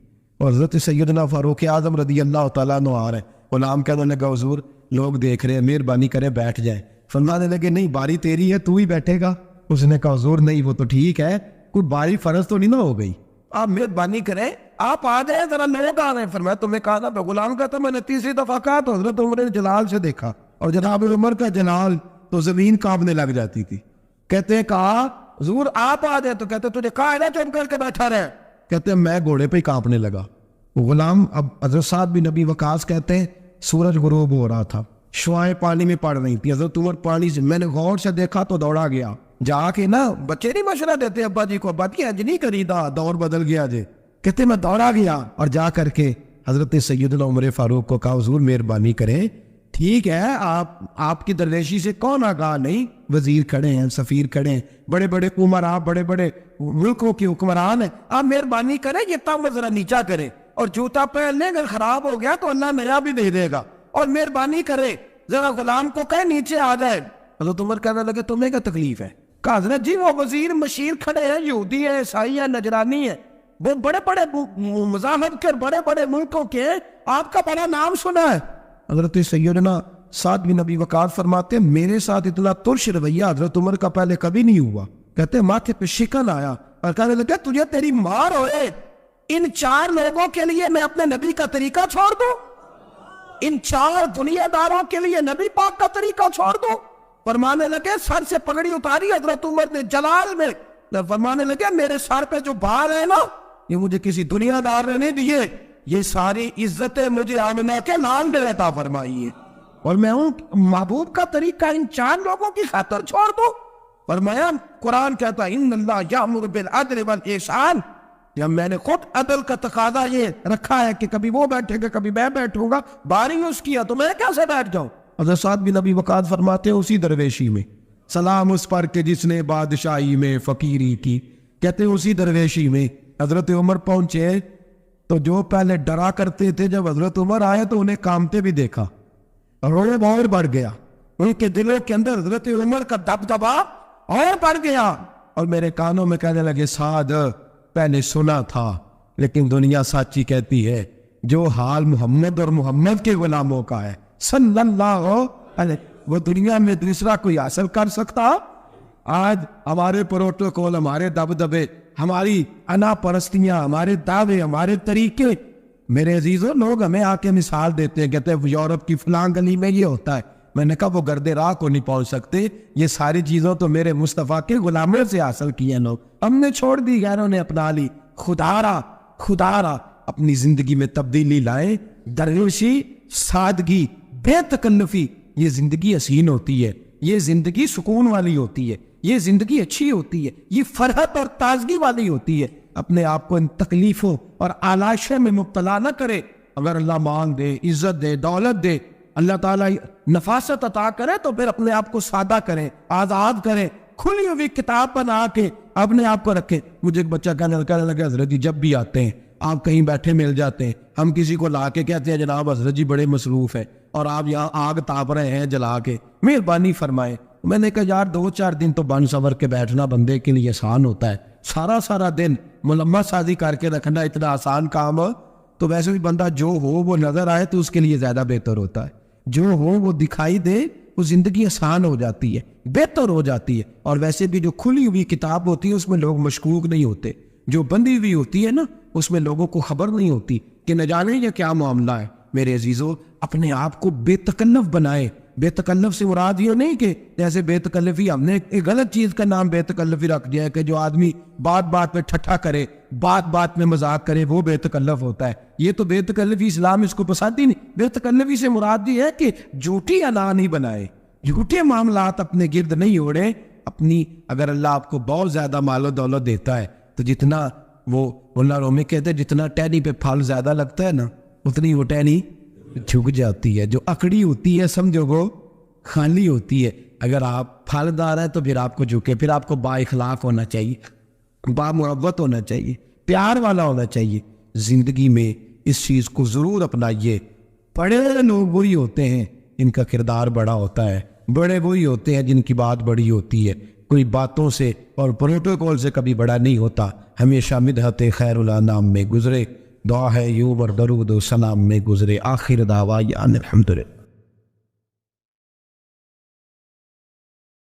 اور حضرت سیدنا فاروق اعظم رضی اللہ تعالیٰ عنہ آ رہے ہیں. غلام کہنے لگا حضور لوگ دیکھ رہے ہیں، مہربانی کریں بیٹھ جائیں. فرمانے لگے نہیں باری تیری ہے، تو ہی بیٹھے گا. اس نے کہا حضور نہیں وہ تو ٹھیک ہے، کوئی باری فرض تو نہیں نہ ہو گئی، آپ مہربانی کریں آپ آ جائیں، ذرا لوگ آ رہے ہیں. فرمایا تمہیں کہا تھا. غلام کہتا میں نے تیسری دفعہ کہا تو حضرت عمر نے جلال سے دیکھا، اور جناب عمر کا جلال تو زمین کانپنے لگ جاتی تھی. کہتے ہیں کہا حضور آپ آ جائیں، تو کہتے تجھے کہا ہے نا چپ کر کے بیٹھا رہے. کہتے ہیں میں گھوڑے پہ ہی کانپنے لگا. غلام اب حضرت سعد بن ابی وقاص کہتے ہیں سورج غروب ہو رہا تھا، شعائیں پانی میں پڑ رہی تھی. حضرت عمر پانی سے میں نے غور سے دیکھا تو دوڑا گیا. جا کے نا بچے نہیں مشورہ دیتے ابا جی کو، ابا جی انج نہیں کریدا، دور بدل گیا جے. کہتے میں دوڑا گیا اور جا کر کے حضرت سیدنا عمر فاروق کو کہا حضور مہربانی کریں، ٹھیک ہے آپ کی درویشی سے کون آگاہ نہیں، وزیر کھڑے ہیں، سفیر کھڑے ہیں، بڑے بڑے عمراء، بڑے بڑے ملکوں کے حکمران ہیں، آپ مہربانی کریں یہ تام ذرا نیچا کریں، اور جوتا پہن لیں، اگر خراب ہو گیا تو اللہ نیا بھی دے دے گا، اور مہربانی کریں ذرا غلام کو کہیں نیچے آ جائے. حضرت عمر کہنے لگے تمہیں کیا تکلیف ہے؟ کہا حضرت جی وہ وزیر مشیر کھڑے ہیں، یہودی ہیں، عیسائی ہیں، نجرانی ہیں، وہ بڑے بڑے مذاہب کے بڑے بڑے ملکوں کے، آپ کا بڑا نام سنا ہے. حضرت سیدنا سعد بن ابی وقاص فرماتے ہیں میرے ساتھ اتنا ترش رویہ حضرت عمر کا پہلے کبھی نہیں ہوا. کہتے ہیں ماتھے پہ شکن آیا اور کہنے لگا تجھے تیری مار ہوئے، ان 4 لوگوں کے لیے میں اپنے نبی کا طریقہ چھوڑ دوں، ان 4 دنیا داروں کے لیے نبی پاک کا طریقہ چھوڑ دوں. فرمانے لگے سر سے پگڑی اتاری حضرت عمر نے جلال میں، فرمانے لگے میرے سر پہ جو بار ہے نا یہ مجھے کسی دنیا دار نے نہیں دیے، یہ ساری عزتیں مجھے آمنہ کے نام پہ عطا فرمائی ہے، اور میں ہوں محبوب کا طریقہ ان 4 لوگوں کی خاطر چھوڑ دوں. فرمایا قرآن کہتا ہے ان اللہ یامر بالعدل والاحسان، جب میں نے خود عدل کا تقاضا یہ رکھا ہے کہ کبھی وہ بیٹھے گا کبھی میں بیٹھوں گا، باری اس کیا تو میں کیسے بیٹھ جاؤں. حضرت سعد بن ابی وقاص فرماتے ہیں اسی درویشی میں سلام اس پر کہ جس نے بادشاہی میں فقیری کی. کہتے ہیں اسی درویشی میں حضرت عمر پہنچے تو جو پہلے ڈرا کرتے تھے جب حضرت عمر آئے تو انہیں کامتے بھی دیکھا، رعب اور بڑھ گیا، ان کے دلوں کے اندر حضرت عمر کا دبدبا اور بڑھ گیا، اور میرے کانوں میں کہنے لگے سعد پہلے سنا تھا لیکن دنیا سچی کہتی ہے جو حال محمد اور محمد کے غلاموں کا ہے صلی اللہ علیہ وہ دنیا میں دوسرا کوئی حاصل کر سکتا. آج ہمارے پروٹوکول، ہمارے دبدبے، ہماری انا پرستیاں، ہمارے دعوے، ہمارے طریقے، میرے عزیزوں لوگ ہمیں آ کے مثال دیتے ہیں، کہتے ہیں یورپ کی فلاں گلی میں یہ ہوتا ہے. میں نے کہا وہ گرد راہ کو نہیں پہنچ سکتے، یہ ساری چیزوں تو میرے مصطفیٰ کے غلاموں سے حاصل کی ہیں لوگ، ہم نے چھوڑ دی، غیروں نے اپنا لی. خدا را اپنی زندگی میں تبدیلی لائیں. درویشی، سادگی، بے تکلفی، یہ زندگی حسین ہوتی ہے، یہ زندگی سکون والی ہوتی ہے، یہ زندگی اچھی ہوتی ہے، یہ فرحت اور تازگی والی ہوتی ہے. اپنے آپ کو ان تکلیفوں اور آلائشوں میں مبتلا نہ کرے. اگر اللہ مال دے، عزت دے، دولت دے، اللہ تعالیٰ نفاست عطا کرے تو پھر اپنے آپ کو سادہ کریں، آزاد کریں، کھلی ہوئی کتاب بنا کے اپنے آپ کو رکھیں۔ مجھے ایک بچہ کہنے لگا حضرت جی جب بھی آتے ہیں آپ کہیں بیٹھے مل جاتے ہیں، ہم کسی کو لا کے کہتے ہیں جناب حضرت جی بڑے مصروف ہیں اور آپ یہاں آگ تاپ رہے ہیں جلا کے، مہربانی فرمائیں۔ میں نے کہا یار 2-4 دن تو بن سور کے بیٹھنا بندے کے لیے آسان ہوتا ہے، سارا دن ملمت سازی کر کے رکھنا اتنا آسان کام ہو تو ویسے بھی بندہ جو ہو وہ نظر آئے تو اس کے لیے زیادہ بہتر ہوتا ہے، جو ہو وہ دکھائی دے، وہ زندگی آسان ہو جاتی ہے، بہتر ہو جاتی ہے۔ اور ویسے بھی جو کھلی ہوئی کتاب ہوتی ہے اس میں لوگ مشکوک نہیں ہوتے، جو بندی ہوئی ہوتی ہے نا اس میں لوگوں کو خبر نہیں ہوتی کہ نہ جانے یہ کیا معاملہ ہے۔ میرے عزیزو اپنے آپ کو بے تکلف بنائے۔ بے تکلف سے مراد یہ نہیں کہ جیسے بے تکلفی ہم نے ایک غلط چیز کا نام بے تکلفی رکھ دیا ہے کہ جو آدمی بات بات پہ ٹھٹھا کرے، بات بات میں مذاق کرے وہ بے تکلف ہوتا ہے۔ یہ تو بے تکلفی اسلام اس کو پسند ہی نہیں۔ بے تکلفی سے مراد یہ ہے کہ جھوٹی انا نہیں بنائے، جھوٹے معاملات اپنے گرد نہیں اوڑے۔ اپنی اگر اللہ آپ کو بہت زیادہ مال و دولت دیتا ہے تو جتنا وہ مولانا رومی کہتے ہیں جتنا ٹہنی پہ پھل زیادہ لگتا ہے نا اتنی وہ ٹہنی جھک جاتی ہے، جو اکڑی ہوتی ہے سمجھو وہ خالی ہوتی ہے۔ اگر آپ پھلدار ہیں تو پھر آپ کو جھکے، پھر آپ کو با اخلاق ہونا چاہیے، با محبت ہونا چاہیے، پیار والا ہونا چاہیے۔ زندگی میں اس چیز کو ضرور اپنائیے۔ بڑے لوگ وہی ہوتے ہیں ان کا کردار بڑا ہوتا ہے، بڑے وہی ہوتے ہیں جن کی بات بڑی ہوتی ہے۔ کوئی باتوں سے اور پروٹوکول سے کبھی بڑا نہیں ہوتا، ہمیشہ مدحت خیر الانام میں گزرے، دعا ہے یوں اور درود و سلام میں گزرے۔ آخر دعویٰ الحمدللہ۔